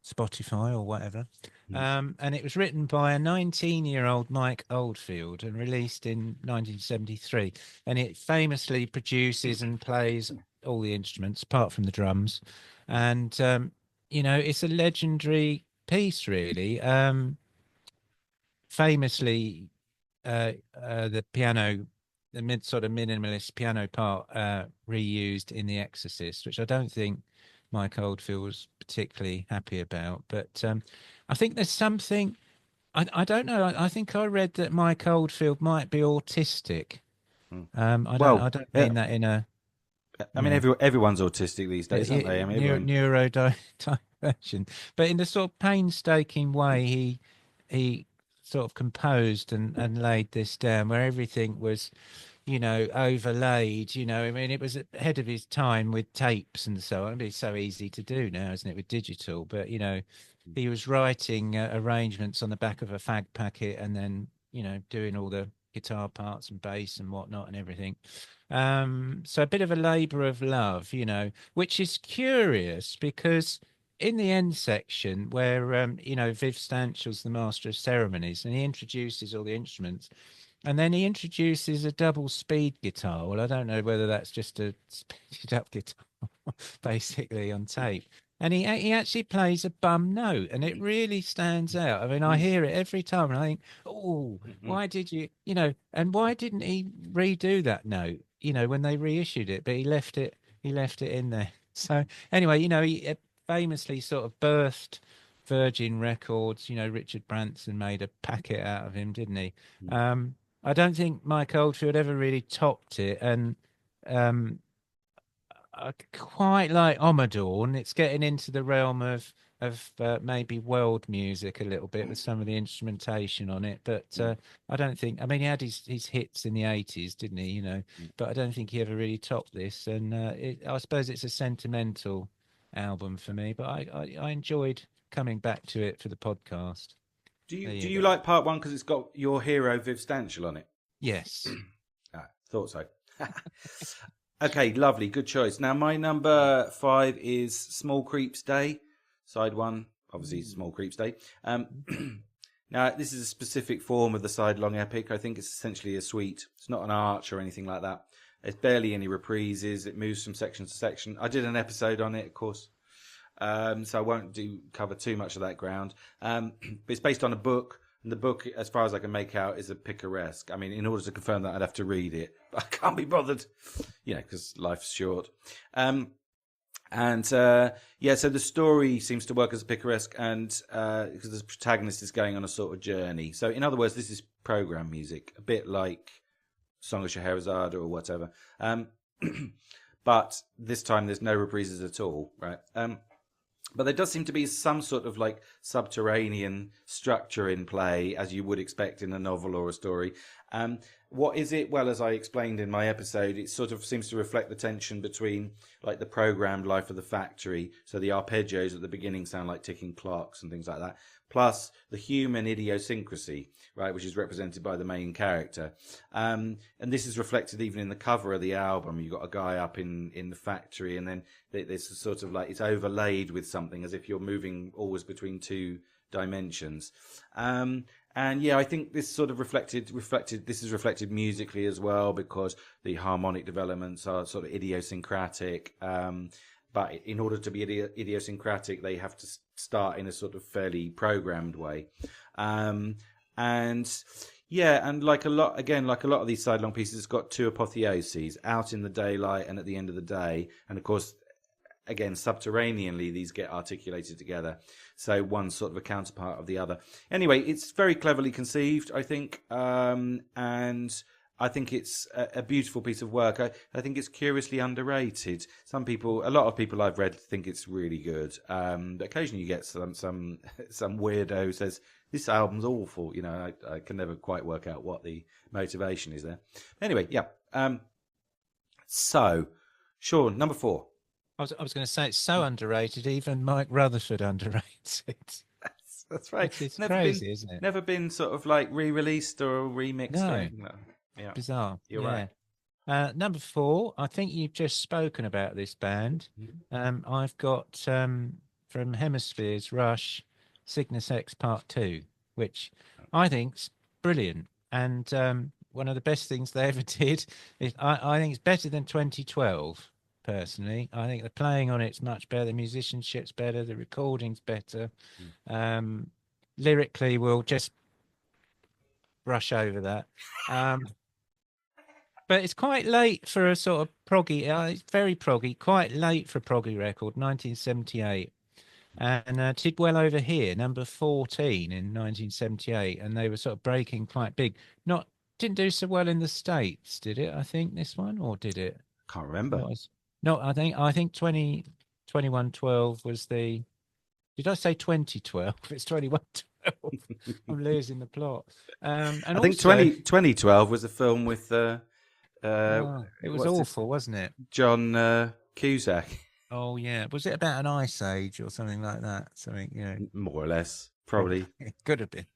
Spotify or whatever, and it was written by a 19-year-old Mike Oldfield and released in 1973, and it famously produces and plays all the instruments apart from the drums, and it's a legendary piece, really. Famously, the piano, the minimalist piano part, reused in The Exorcist, which I don't think Mike Oldfield was particularly happy about. But I think there's something, I don't know. I think I read that Mike Oldfield might be autistic. I don't mean that in a. I mean, everyone's autistic these days, aren't they? I mean, neurodivergent, but in the sort of painstaking way he sort of composed and laid this down, where everything was, overlaid. I mean, it was ahead of his time with tapes and so on. It's so easy to do now, isn't it, with digital? But he was writing arrangements on the back of a fag packet, and then doing all the guitar parts and bass and whatnot and everything. So a bit of a labour of love, which is curious because in the end section where, Viv Stanchel's the master of ceremonies and he introduces all the instruments, and then he introduces a double speed guitar. Well, I don't know whether that's just a speeded up guitar, basically on tape. And he actually plays a bum note, and it really stands out. I mean, I hear it every time, and I think, why did you, and why didn't he redo that note, when they reissued it? But he left it in there. So anyway, he famously sort of birthed Virgin Records. Richard Branson made a packet out of him, didn't he? I don't think Mike Oldfield ever really topped it, and I quite like Omadorn. It's getting into the realm of maybe world music a little bit with some of the instrumentation on it, but I don't think. I mean, he had his hits in the 80s, didn't he? But I don't think he ever really topped this. And I suppose it's a sentimental album for me, but I enjoyed coming back to it for the podcast. Do you like Part 1 because it's got your hero Viv Stanchel on it? Yes. Thought so. Okay, lovely, good choice. Now my number 5 is Small Creeps Day, side 1. Obviously, Small Creeps Day. Now this is a specific form of the sidelong epic. I think it's essentially a suite. It's not an arch or anything like that. There's barely any reprises. It moves from section to section. I did an episode on it, of course, so I won't cover too much of that ground. But it's based on a book. And the book, as far as I can make out, is a picaresque. I mean, in order to confirm that, I'd have to read it. But I can't be bothered, because life's short. So the story seems to work as a picaresque, and because the protagonist is going on a sort of journey. So, in other words, this is program music, a bit like Song of Scheherazade or whatever. But this time, there's no reprises at all, right? But there does seem to be some sort of like subterranean structure in play, as you would expect in a novel or a story. What is it? Well, as I explained in my episode, it sort of seems to reflect the tension between like the programmed life of the factory. So the arpeggios at the beginning sound like ticking clocks and things like that. Plus the human idiosyncrasy, right, which is represented by the main character. And this is reflected even in the cover of the album. You've got a guy up in the factory, and then there's sort of like it's overlaid with something as if you're moving always between two dimensions. And yeah, I think this sort of reflected. This is reflected musically as well, because the harmonic developments are sort of idiosyncratic. But in order to be idiosyncratic, they have to start in a sort of fairly programmed way. And yeah, and like a lot of these sidelong pieces, it's got two apotheoses: out in the daylight and at the end of the day. And of course, again, subterraneanly, these get articulated together. So one's sort of a counterpart of the other. Anyway, it's very cleverly conceived, I think. And I think it's a beautiful piece of work. I think it's curiously underrated. A lot of people I've read think it's really good. But occasionally you get some weirdo who says, this album's awful. You know, I can never quite work out what the motivation is there. Anyway, yeah. So, Shaun, number 4. I was going to say it's so underrated. Even Mike Rutherford underrates it. That's right. It's crazy, isn't it? Never been sort of like re-released or remixed. No. Yeah. Bizarre. You're right. Number 4. I think you've just spoken about this band. I've got from Hemispheres Rush, Cygnus X Part 2, which I think's brilliant, and one of the best things they ever did. I think it's better than 2012. Personally, I think the playing on it's much better, the musicianship's better, the recording's better. Lyrically, we'll just brush over that. But it's quite late for a sort of proggy. It's very proggy, quite late for a proggy record, 1978, and did well over here, number 14 in 1978, and they were sort of breaking quite big. Didn't do so well in the States, did it? I think this one, or did it? Can't remember. No, I think 2112 was the. Did I say 2012? It's 2112. I'm losing the plot. And I think 2012 was a film with. It was awful, wasn't it? John Cusack. Oh yeah, was it about an ice age or something like that? Something, more or less, probably. It could have been.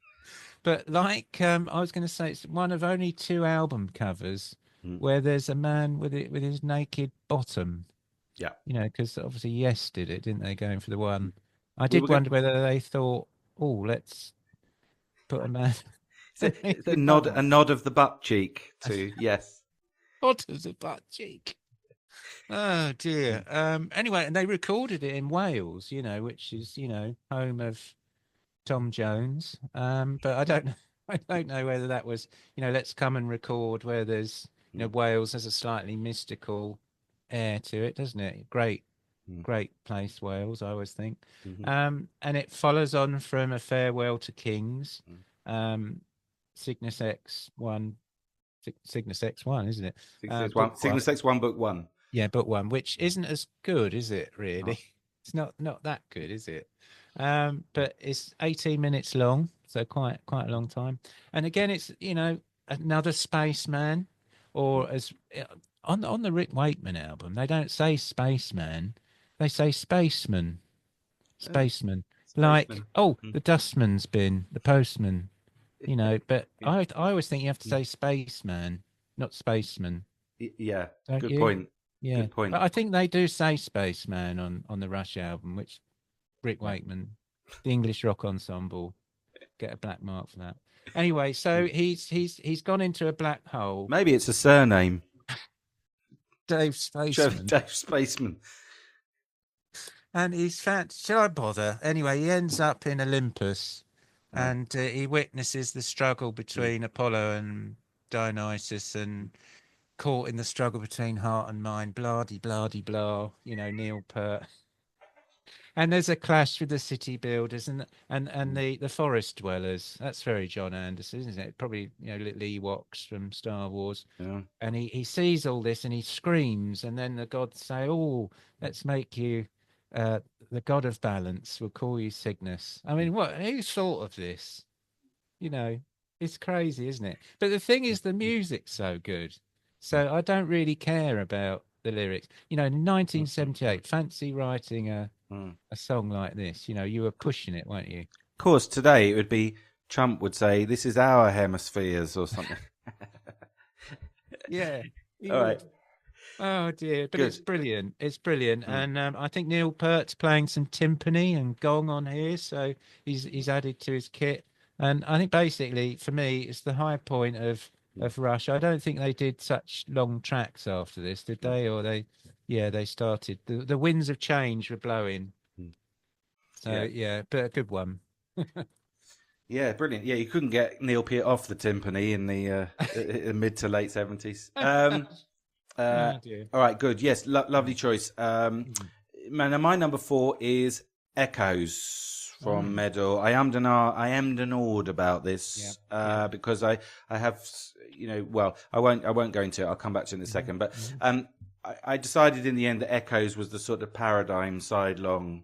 But like I was going to say, it's one of only 2 album covers where there's a man with his naked bottom. Yeah. Because obviously Yes did it, didn't they? Going for the one. I did wonder whether they thought, let's put a man. a nod of the butt cheek to Yes. Nod of the butt cheek. Oh dear. Anyway, and they recorded it in Wales, which is home of Tom Jones. But I don't know whether that was let's come and record where there's Wales has a slightly mystical air to it, doesn't it? Great place, Wales, I always think. And it follows on from A Farewell to Kings, Cygnus X1, isn't it? Cygnus X1, book 1. Yeah, book 1, which isn't as good, is it? Really, it's not that good, is it? But it's 18 minutes long, so quite a long time. And again, it's another spaceman, or as on the Rick Wakeman album, they don't say spaceman, they say spaceman. Like the dustman's bin, the postman, But I always think you have to say spaceman, not spaceman. Yeah, good point. Yeah, good point. But I think they do say spaceman on the Rush album, which Rick Wakeman, the English rock ensemble, get a black mark for that. Anyway, so he's gone into a black hole. Maybe it's a surname. Dave Spaceman. Dave Spaceman. And he's found. Shall I bother? Anyway, he ends up in Olympus, and he witnesses the struggle between Apollo and Dionysus, and caught in the struggle between heart and mind. Blah de blah de blah. Neil Peart. And there's a clash with the city builders and the forest dwellers. That's very John Anderson, isn't it? Probably, little Ewoks from Star Wars. Yeah. And he sees all this and he screams. And then the gods say, let's make you the god of balance. We'll call you Cygnus. I mean, who thought of this? It It's crazy, isn't it? But the thing is, the music's so good. So I don't really care about the lyrics. You know, in 1978, fancy writing a song like this. You know, you were pushing it, weren't you? Of course, today it would be Trump would say, "This is our hemispheres" or something. Yeah. All right. Oh dear, but Good. it's brilliant. It's brilliant, and I think Neil Peart's playing some timpani and gong on here, so he's added to his kit. And I think basically for me, it's the high point of Rush. I don't think they did such long tracks after this, did they? Or they started. The winds of change were blowing. So yeah, but a good one. Yeah, brilliant. Yeah, you couldn't get Neil Peart off the timpani in the mid to late 70s. Oh, dear. All right, good. Yes, lovely choice. Man, my number 4 is Echoes from Meadow. I am denied about this because I have, well, I won't go into it. I'll come back to it in a second. But I decided in the end that Echoes was the sort of paradigm sidelong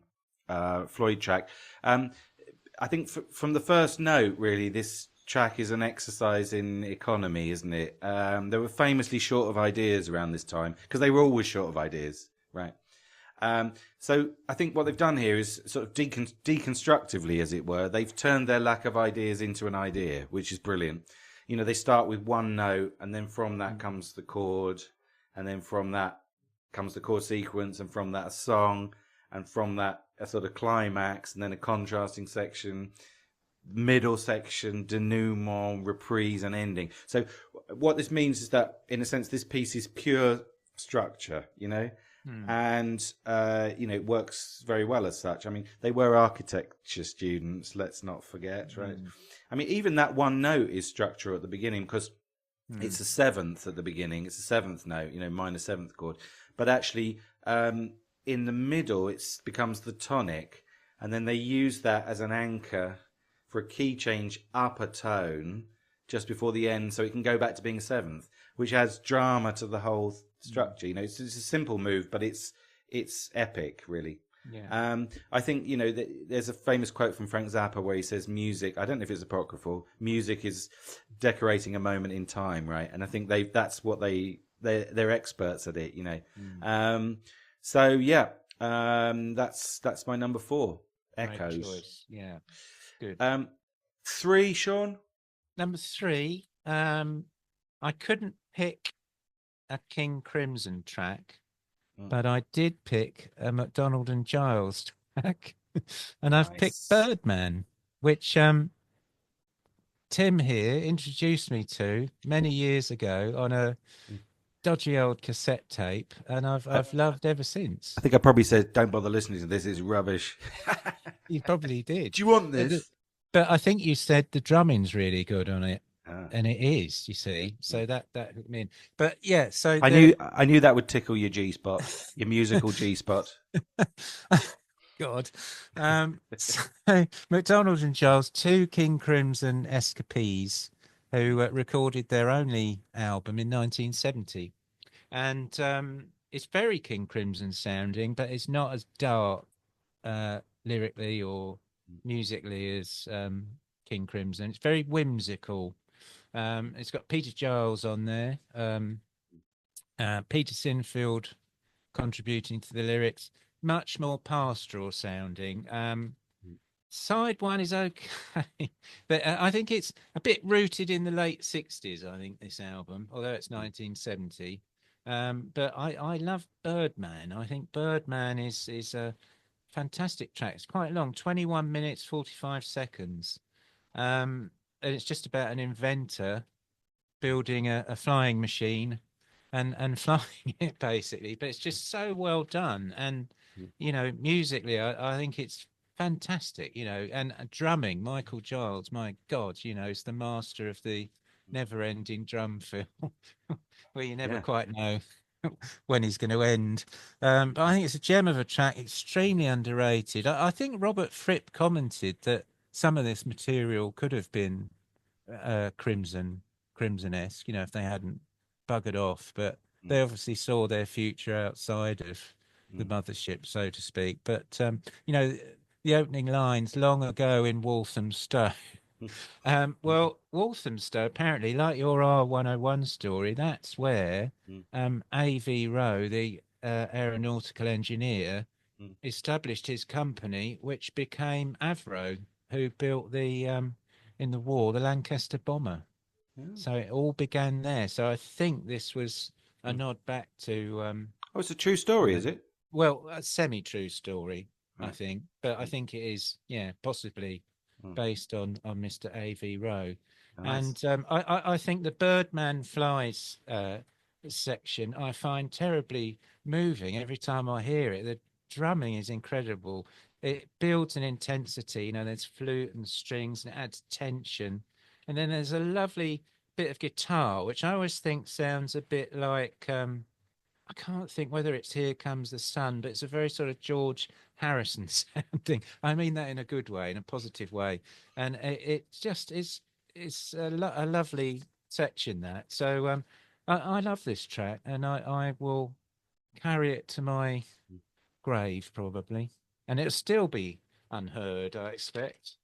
Floyd track. I think from the first note, really, this track is an exercise in economy, isn't it? They were famously short of ideas around this time because they were always short of ideas, right? So I think what they've done here is sort of deconstructively, as it were, they've turned their lack of ideas into an idea, which is brilliant. You know, they start with one note, and then from that comes the chord, and then from that comes the chord sequence, and from that a song, and from that a sort of climax, and then a contrasting section, middle section, denouement, reprise, and ending. So what this means is that, in a sense, this piece is pure structure, and it works very well as such. I mean, they were architecture students, let's not forget, right? I mean, even that one note is structure at the beginning because it's a seventh at the beginning. It's a seventh note, minor seventh chord, but actually in the middle it becomes the tonic, and then they use that as an anchor for a key change up a tone just before the end, so it can go back to being a seventh, which adds drama to the whole structure. It's a simple move, but it's epic, really. Yeah. I think there's a famous quote from Frank Zappa where he says, "Music." I don't know if it's apocryphal. Music is decorating a moment in time, right? And I think that's what they're experts at it. So yeah, that's my number 4. Echoes. Great choice. Yeah. Good. 3, Sean? Number 3, I couldn't pick a King Crimson track, but I did pick a MacDonald and Giles track, and I've picked Birdman, which Tim here introduced me to many years ago on a dodgy old cassette tape, and I've loved ever since. I think I probably said, "Don't bother listening to this; it's rubbish." You probably did. Do you want this? But I think you said the drumming's really good on it, and it is. You see, so that hooked me in. But yeah, so I knew that would tickle your G spot, your musical G spot. God. So MacDonald and Giles, 2 King Crimson escapees who recorded their only album in 1970. And it's very King Crimson sounding, but it's not as dark lyrically or musically as King Crimson. It's very whimsical. It's got Peter Giles on there, Peter Sinfield contributing to the lyrics, much more pastoral sounding. Side 1 is okay, but I think it's a bit rooted in the late 60s, I think, this album, although it's 1970. But I love Birdman. I think Birdman is a fantastic track. It's quite long, 21 minutes, 45 seconds. And it's just about an inventor building a flying machine and flying it, basically. But it's just so well done. And, musically, I think it's fantastic, and drumming. Michael Giles, my God, is the master of the never-ending drum fill, where you never quite know when he's going to end. But I think it's a gem of a track, extremely underrated. I think Robert Fripp commented that some of this material could have been Crimson-esque, if they hadn't buggered off. But they obviously saw their future outside of the mothership, so to speak. But, the opening lines, "Long ago in Walthamstow," Well, Walthamstow, apparently, like your R101 story, that's where A.V. Rowe, the aeronautical engineer, established his company, which became Avro, who built in the war, the Lancaster bomber. So it all began there. So I think this was a nod back to Oh, it's a true story, is it? well, a semi-true story, I think, but I think it is, possibly based on Mr. A.V. Rowe. Nice. And I think the Birdman Flies section I find terribly moving every time I hear it. The drumming is incredible. It builds an intensity, there's flute and strings and it adds tension. And then there's a lovely bit of guitar, which I always think sounds a bit like I can't think whether it's Here Comes the Sun, but it's a very sort of George Harrison sounding. I mean that in a good way, in a positive way. And it just is a lovely section, that. So I love this track, and I will carry it to my grave probably. And it'll still be unheard, I expect.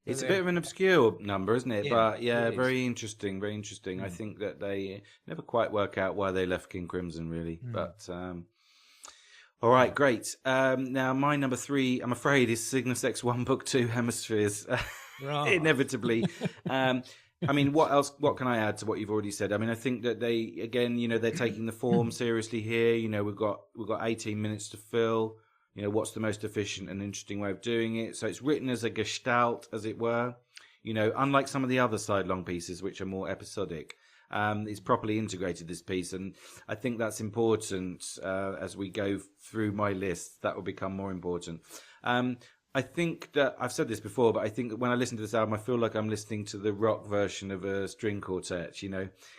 It's a bit of an obscure number, isn't it? Yeah, But yeah, it is. very interesting, very interesting. I think that they never quite work out why they left King Crimson, really. But all right, great. Now, my number 3, I'm afraid, is Cygnus X1 Book 2 Hemispheres. Right. Inevitably. I mean, what else? What can I add to what you've already said? I mean, I think that they, again, they're taking the form seriously here. We've got 18 minutes to fill. What's the most efficient and interesting way of doing it? So it's written as a gestalt, as it were. Unlike some of the other sidelong pieces, which are more episodic, it's properly integrated, this piece. And I think that's important as we go through my list. That will become more important. I think that I've said this before, but I think that when I listen to this album, I feel like I'm listening to the rock version of a string quartet,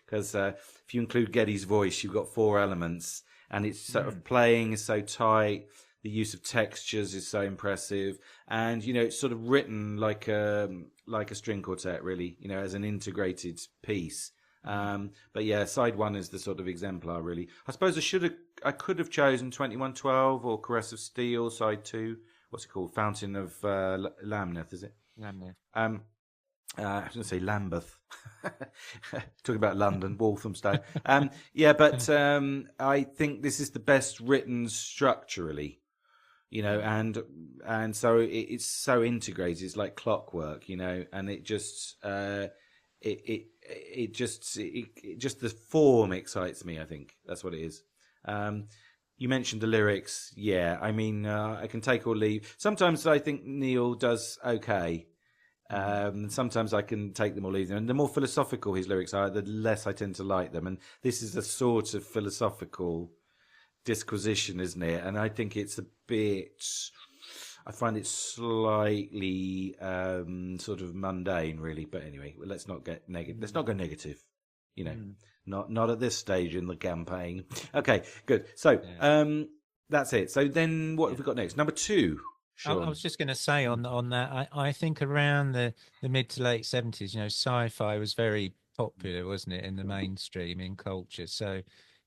because if you include Geddy's voice, you've got 4 elements, and it's sort of playing is so tight. The use of textures is so impressive, and it's sort of written like a string quartet, really, as an integrated piece. But yeah, side 1 is the sort of exemplar, really. I suppose I could have chosen 2112 or Caress of Steel. Side 2, what's it called? Fountain of Lambeth, is it? Lambeth. I was going to say Lambeth. Talking about London, Walthamstow. Yeah, but I think this is the best written structurally. And so it's so integrated. It's like clockwork, and it just it just the form excites me. I think that's what it is. You mentioned the lyrics. Yeah, I mean, I can take or leave. Sometimes I think Neil does okay. Sometimes I can take them or leave them. And the more philosophical his lyrics are, the less I tend to like them. And this is a sort of philosophical disquisition, isn't it? And I think it's a bit, I find it slightly sort of mundane, really. But anyway, let's not get negative. Let's not go negative, not at this stage in the campaign. Okay, good. So that's it. So then what have we got next? Number 2. Shaun. I was just going to say on that, I think around the mid to late 70s, sci-fi was very popular, wasn't it, in the mainstream, in culture. So,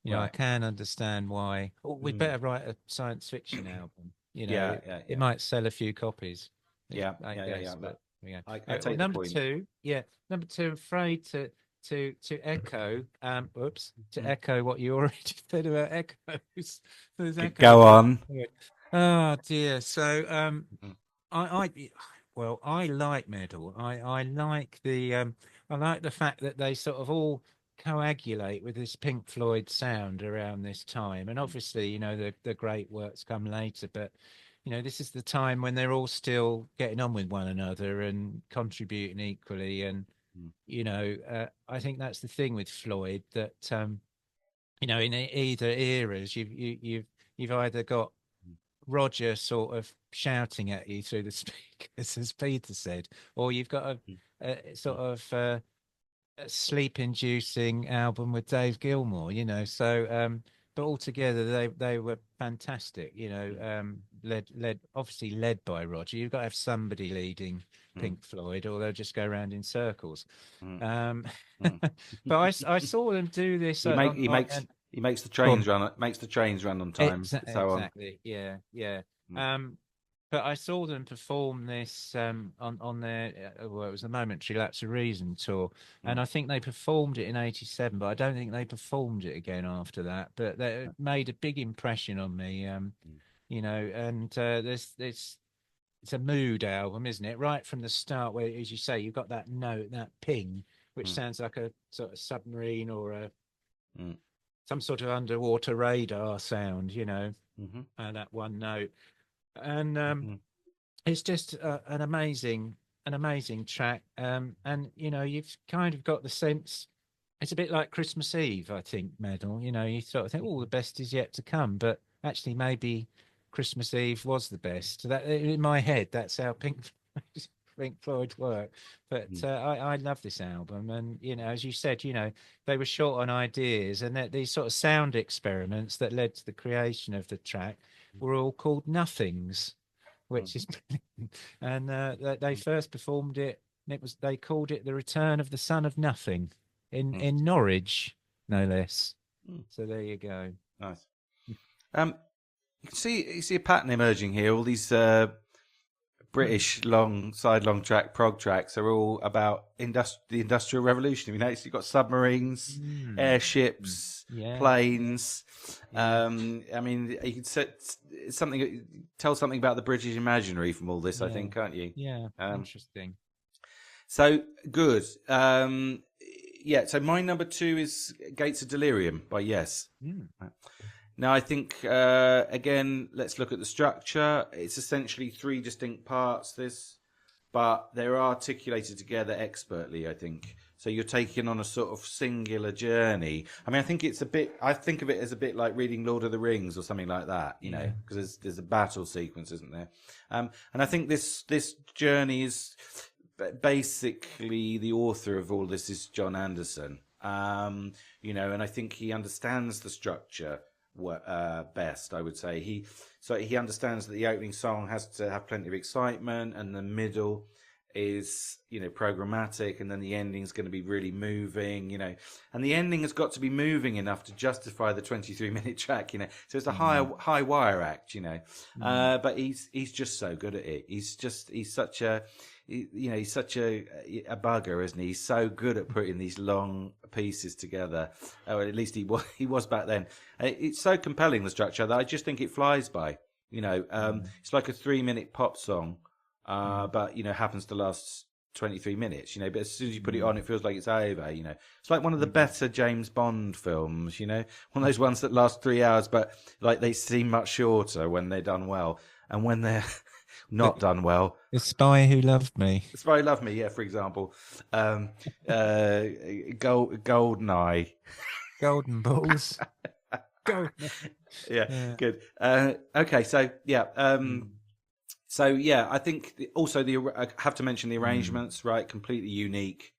I can understand why. Oh, we'd better write a science fiction album. It might sell a few copies. Yeah. I take number the point. 2, number 2, I'm afraid to echo, echo what you already said about echoes. Go on. Oh dear. So I like metal. I like the fact that they sort of all coagulate with this Pink Floyd sound around this time. And obviously, the great works come later, but this is the time when they're all still getting on with one another and contributing equally. And I think that's the thing with Floyd, that in either eras, you've either got Roger sort of shouting at you through the speakers, as Peter said, or you've got a sort of a sleep-inducing album with Dave Gilmour, So, but altogether they were fantastic. Led by Roger. You've got to have somebody leading Pink Floyd, or they'll just go around in circles. But I saw them do this. He makes the trains run. Makes the trains run on time. Exactly. Yeah. But I saw them perform this on their well, it was the Momentary Lapse of Reason tour, and I think they performed it in '87, but I don't think they performed it again after that. But they made a big impression on me, you know. And it's a mood album, isn't it? Right from the start, where, as you say, you've got that note, that ping, which sounds like a sort of submarine or a some sort of underwater radar sound, you know, that one note. And it's just an amazing track. And you know, you've kind of got the sense it's a bit like Christmas Eve, I think, Medal. You know, you sort of think, oh, the best is yet to come, but actually, maybe Christmas Eve was the best. That in my head, that's how Pink Floyd work. But I love this album, and you know, as you said, you know, they were short on ideas, and that these sort of sound experiments that led to the creation of the track were all called nothings, which is brilliant. And they first performed it, and they called it "The Return of the Son of Nothing" in Norwich, no less. So there you go. Nice. You see a pattern emerging here. All these British long track prog tracks are all about the Industrial Revolution. You know, you've got submarines, airships, planes. I mean, you could tell something about the British imaginary from all this. I think, can't you? Yeah, interesting. So good. So my number 2 is Gates of Delirium by Yes. Now, I think, again, let's look at the structure. It's essentially 3 distinct parts, but they're articulated together expertly, I think. So you're taken on a sort of singular journey. I mean, I think I think of it as a bit like reading Lord of the Rings or something like that, you know, because there's a battle sequence, isn't there? And I think this journey is basically, the author of all this is John Anderson, you know, and I think he understands the structure best, I would say. He understands that the opening song has to have plenty of excitement, and the middle is, you know, programmatic, and then the ending is going to be really moving, you know, and the ending has got to be moving enough to justify the 23-minute track, you know. So it's a high wire act, you know. But he's just so good at it. He's such a bugger, isn't he? He's so good at putting these long pieces together. Or at least he was back then. It's so compelling, the structure, that I just think it flies by. You know, it's like a 3-minute pop song, but, you know, happens to last 23 minutes, you know, but as soon as you put it on, it feels like it's over, you know. It's like one of the better James Bond films, you know, one of those ones that last 3 hours, but like they seem much shorter when they're done well. And when they're not done well. The Spy Who Loved Me. The Spy Who Loved Me, yeah, for example. Goldeneye. Golden Balls. Yeah, good. Okay, so yeah. So yeah, I think also I have to mention the arrangements, right? Completely unique,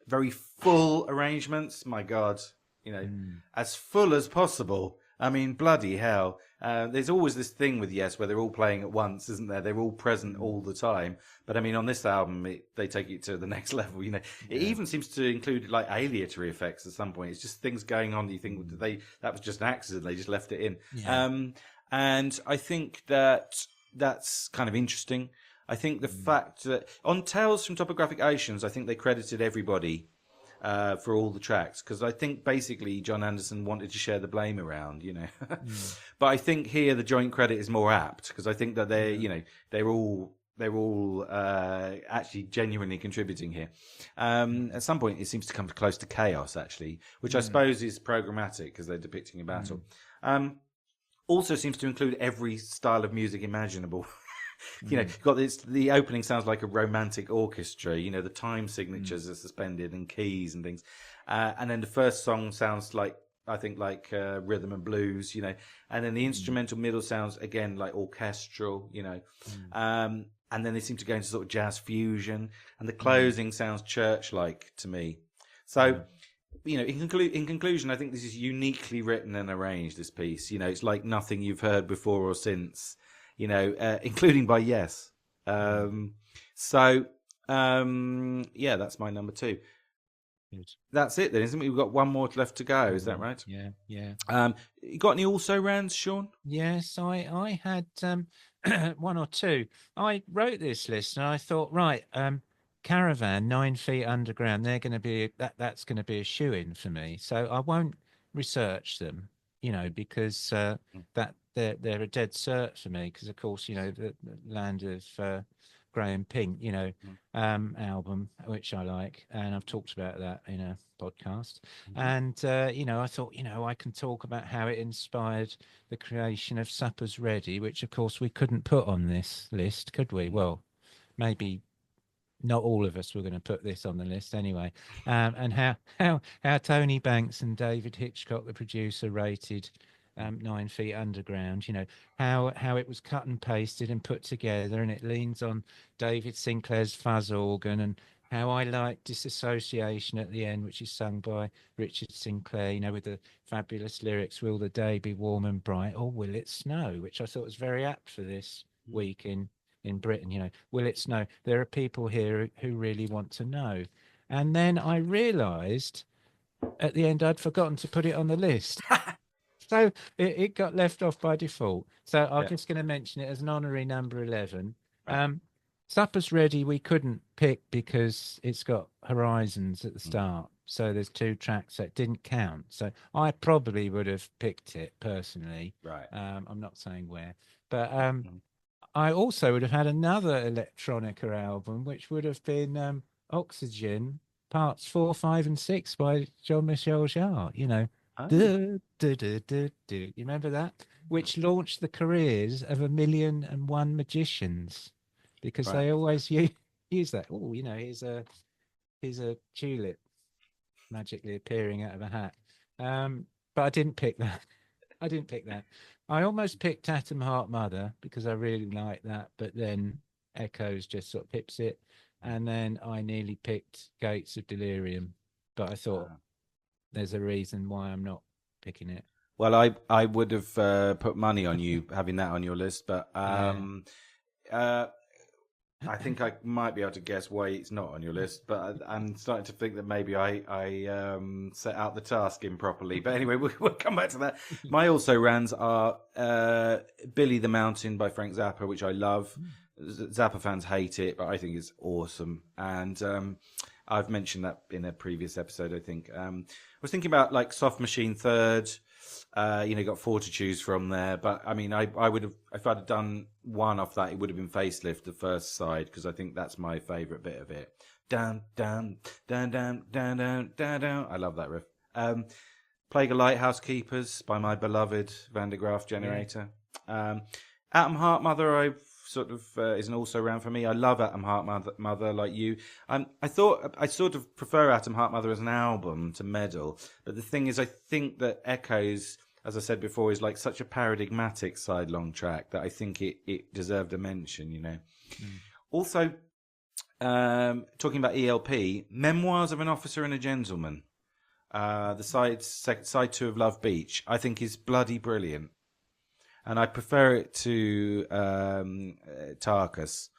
very full arrangements. My God, you know, as full as possible. I mean, bloody hell. There's always this thing with Yes where they're all playing at once, isn't there? They're all present all the time. But I mean, on this album, they take it to the next level, you know. It even seems to include like aleatory effects at some point. It's just things going on that you think that was just an accident. They just left it in. Yeah. And I think that's kind of interesting. I think the fact that on Tales from Topographic Oceans, I think they credited everybody for all the tracks, because I think basically John Anderson wanted to share the blame around, you know. But I think here the joint credit is more apt, because I think that they're all actually genuinely contributing here. At some point, it seems to come close to chaos, actually, which I suppose is programmatic because they're depicting a battle. Also seems to include every style of music imaginable. You know, you've got this, the opening sounds like a romantic orchestra, you know, the time signatures are suspended and keys and things. And then the first song sounds like, I think, like rhythm and blues, you know, and then the instrumental middle sounds, again, like orchestral, you know. And then they seem to go into sort of jazz fusion, and the closing sounds church-like to me. So, you know, in conclusion, I think this is uniquely written and arranged, this piece. You know, it's like nothing you've heard before or since, you know, including by Yes. Yeah, that's my number 2. Good. That's it then, isn't it? We've got one more left to go. Is that right? Yeah, yeah. You got any also rans, Sean? Yes, I had one or two. I wrote this list and I thought, right, Caravan, 9 feet underground. They're going to be that's going to be a shoe-in for me. So I won't research them, because that they're a dead cert for me. Because of course, the Land of Grey and Pink, album, which I like, and I've talked about that in a podcast. And I thought, I can talk about how it inspired the creation of Suppers Ready, which of course we couldn't put on this list, could we? Well, maybe not all of us were going to put this on the list anyway. And how Tony Banks and David Hitchcock, the producer, rated 9 Feet Underground. How it was cut and pasted and put together, and it leans on David Sinclair's fuzz organ, and how I like Disassociation at the end, which is sung by Richard Sinclair, with the fabulous lyrics, "Will the day be warm and bright, or will it snow?" which I thought was very apt for this week in Britain. Will it snow? There are people here who really want to know. And then I realised at the end I'd forgotten to put it on the list. So it got left off by default. So I'm just going to mention it as an honorary number 11. Supper's Ready we couldn't pick because it's got Horizons at the start. So there's 2 tracks that didn't count. So I probably would have picked it personally. Right. I'm not saying where. But I also would have had another electronica album, which would have been Oxygen, parts 4, 5, and 6 by Jean-Michel Jarre. You remember that? Which launched the careers of 1,000,001 magicians, because they always use that. Oh, here's a tulip magically appearing out of a hat. But I didn't pick that. I almost picked Atom Heart Mother because I really like that, but then Echoes just sort of pips it. And then I nearly picked Gates of Delirium, but I thought there's a reason why I'm not picking it. Well, I would have put money on you having that on your list, but I think I might be able to guess why it's not on your list. But I'm starting to think that maybe I set out the task improperly. But anyway, we'll come back to that. My also rans are Billy the Mountain by Frank Zappa, which I love. Zappa fans hate it, but I think it's awesome. And I've mentioned that in a previous episode, I think. I was thinking about like Soft Machine third. Got 4 to choose from there. But I mean, I would have, if I'd have done one off that, it would have been Facelift, the first side, because I think that's my favourite bit of it. Down, down, down, down, down, down, down, down. I love that riff. Plague of Lighthouse Keepers by my beloved Van de Graaff Generator. Atom Heart Mother, I sort of is an also round for me. I love Atom Heart Mother like you. I thought I sort of prefer Atom Heart Mother as an album to Medal, but the thing is, I think that Echoes, as I said before, is like such a paradigmatic sidelong track that I think it deserved a mention. Also, talking about ELP, Memoirs of an Officer and a Gentleman, the side 2 of Love Beach, I think is bloody brilliant. And I prefer it to Tarkus.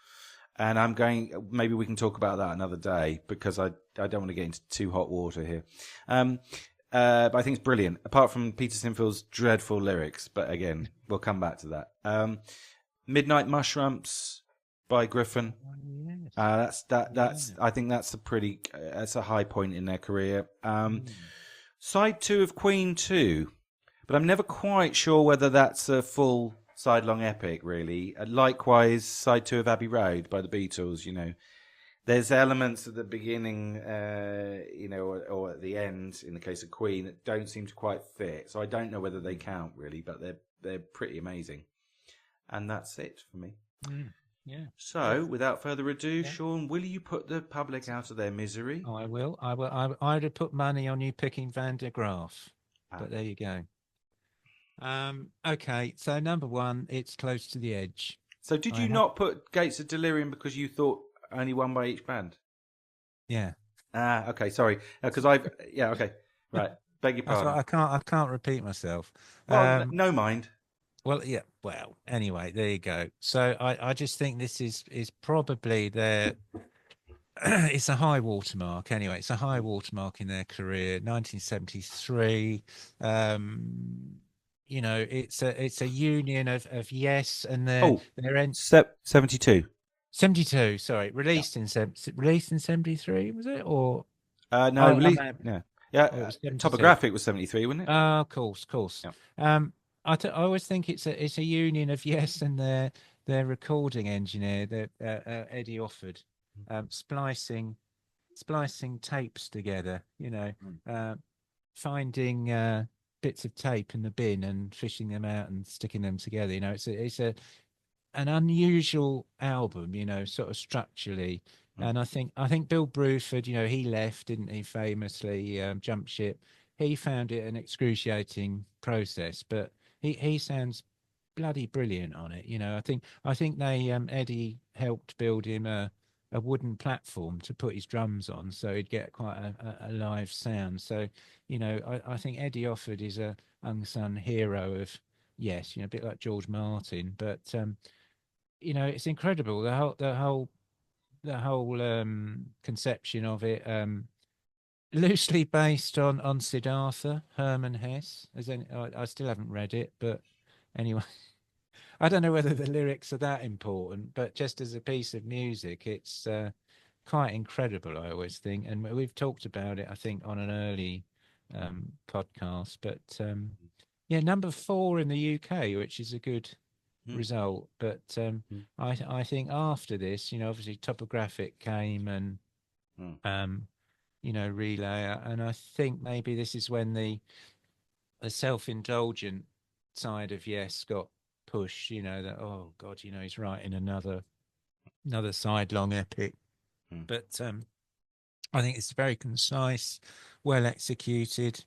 And I'm going, maybe we can talk about that another day, because I don't want to get into too hot water here. But I think it's brilliant, apart from Peter Sinfield's dreadful lyrics. But again, we'll come back to that. Midnight Mushrooms by Griffin. That's I think that's that's a high point in their career. Side 2 of Queen 2. But I'm never quite sure whether that's a full sidelong epic, really. Likewise, side 2 of Abbey Road by the Beatles. There's elements at the beginning, or at the end, in the case of Queen, that don't seem to quite fit. So I don't know whether they count, really, but they're pretty amazing. And that's it for me. Yeah. So, without further ado, Sean, will you put the public out of their misery? I will. I'd have put money on you picking Van de Graaff, but there you go. Okay, so number 1, It's Close to the Edge. So did you not put Gates of Delirium because you thought only one by each band? Yeah. Okay, sorry. Because okay. Right. Beg your pardon. I can't repeat myself. Well, no mind. Well, yeah. Well, anyway, there you go. So I just think this is probably their it's a high watermark. Anyway, it's a high watermark in their career. 1973. You know, it's a union of Yes and Oh, their end 72. 72. Sorry, Yeah. released in 73, was it? Or No, oh, release. Yeah. Yeah. oh, it was 72. Topographic was 73, wasn't it? Oh, of course, of course. Yeah. I always think it's a union of Yes and their recording engineer, Eddie Offord, splicing tapes together. You know, finding bits of tape in the bin and fishing them out and sticking them together. You know, it's an unusual album. You know, sort of structurally. And I think Bill Bruford, you know, he left, didn't he? Famously, jumped ship. He found it an excruciating process, but he sounds bloody brilliant on it. You know, I think they Eddie helped build him a wooden platform to put his drums on, so he'd get quite a live sound. So, you know, I think Eddie Offord is a unsung hero of Yes, you know, a bit like George Martin, but you know, it's incredible the whole conception of it. Loosely based on Siddhartha, Hermann Hesse. I still haven't read it, but anyway, I don't know whether the lyrics are that important, but just as a piece of music, it's quite incredible, I always think. And we've talked about it, I think, on an early podcast. But yeah, number 4 in the UK, which is a good result. But I think after this, you know, obviously Topographic came and you know, Relay, and I think maybe this is when the self-indulgent side of Yes got pushed. You know, that, oh God, you know, he's writing another sidelong epic. But I think it's very concise, well executed.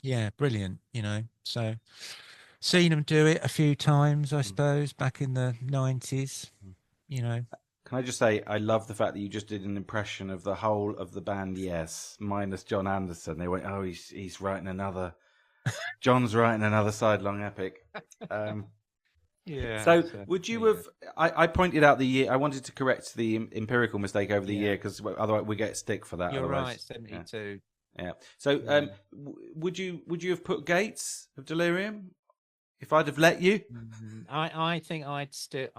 Yeah, brilliant. You know, so seen them do it a few times, I suppose, back in the 90s. You know. Can I just say, I love the fact that you just did an impression of the whole of the band, Yes, minus John Anderson. They went, oh, he's writing another, John's writing another sidelong epic. Yeah. So would you have, I pointed out the year, I wanted to correct the empirical mistake over the year, because otherwise we get stick for that. You're otherwise. right, 72. Yeah. So would you have put Gates of Delirium if I'd have let you? I think I'd stick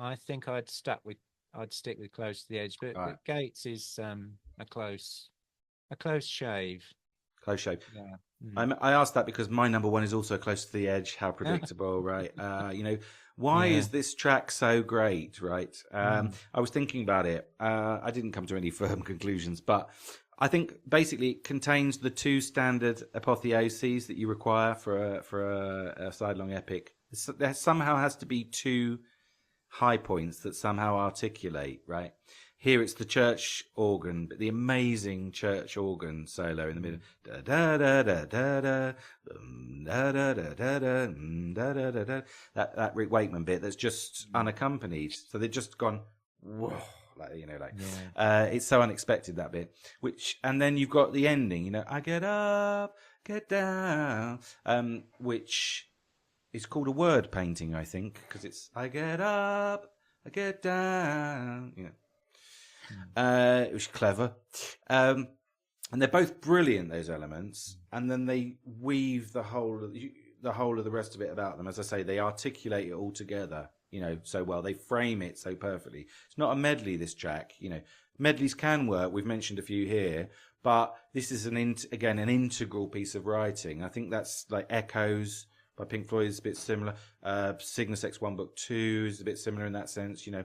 with Close to the Edge, but, Right. but Gates is a close shave. Close shave. Yeah. I asked that because my number 1 is also Close to the Edge. How predictable, right? You know, why is this track so great, right? I was thinking about it. I didn't come to any firm conclusions, but I think basically it contains the 2 standard apotheoses that you require for a sidelong epic. There somehow has to be 2 high points that somehow articulate, right? Here it's the church organ, but the amazing church organ solo in the middle. Da da da da da da da da da da da da da. That Rick Wakeman bit that's just unaccompanied. So they've just gone, whoa, like, you know, like it's so unexpected, that bit. And then you've got the ending, you know, I get up, get down, which is called a word painting, I think, because it's I get up, I get down, you know. It was clever. And they're both brilliant, those elements, and then they weave the whole of the rest of it about them. As I say, they articulate it all together, you know, so well. They frame it so perfectly. It's not a medley, this track, you know. Medleys can work. We've mentioned a few here, but this is an integral piece of writing. I think that's like Echoes by Pink Floyd is a bit similar. Cygnus X1 Book 2 is a bit similar in that sense. You know,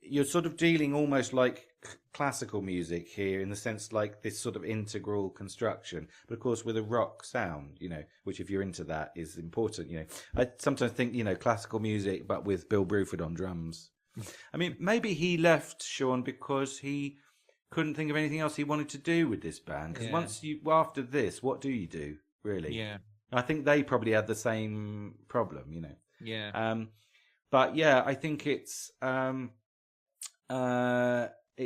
you're sort of dealing almost like classical music here, in the sense like this sort of integral construction, but of course with a rock sound, you know, which if you're into that is important. You know, I sometimes think, you know, classical music, but with Bill Bruford on drums. I mean, maybe he left, Shaun, because he couldn't think of anything else he wanted to do with this band. Because after this, what do you do, really? Yeah. I think they probably had the same problem, you know. Yeah. But yeah, I think I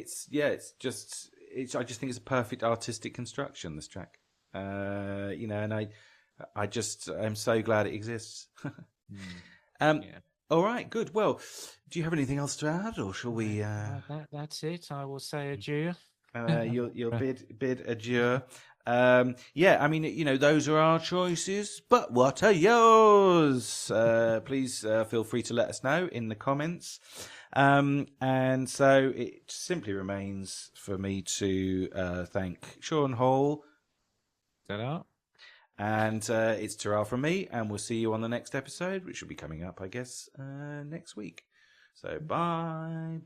just think it's a perfect artistic construction, this track. You know, and I'm so glad it exists. All right, good. Well, do you have anything else to add, or shall we? That's it. I will say adieu. You'll bid adieu. Yeah, I mean, those are our choices, but what are yours? Please feel free to let us know in the comments. And so it simply remains for me to thank Shaun Hall. Ta-da. And it's ta-ra from me, and we'll see you on the next episode, which will be coming up, I guess, next week. So bye.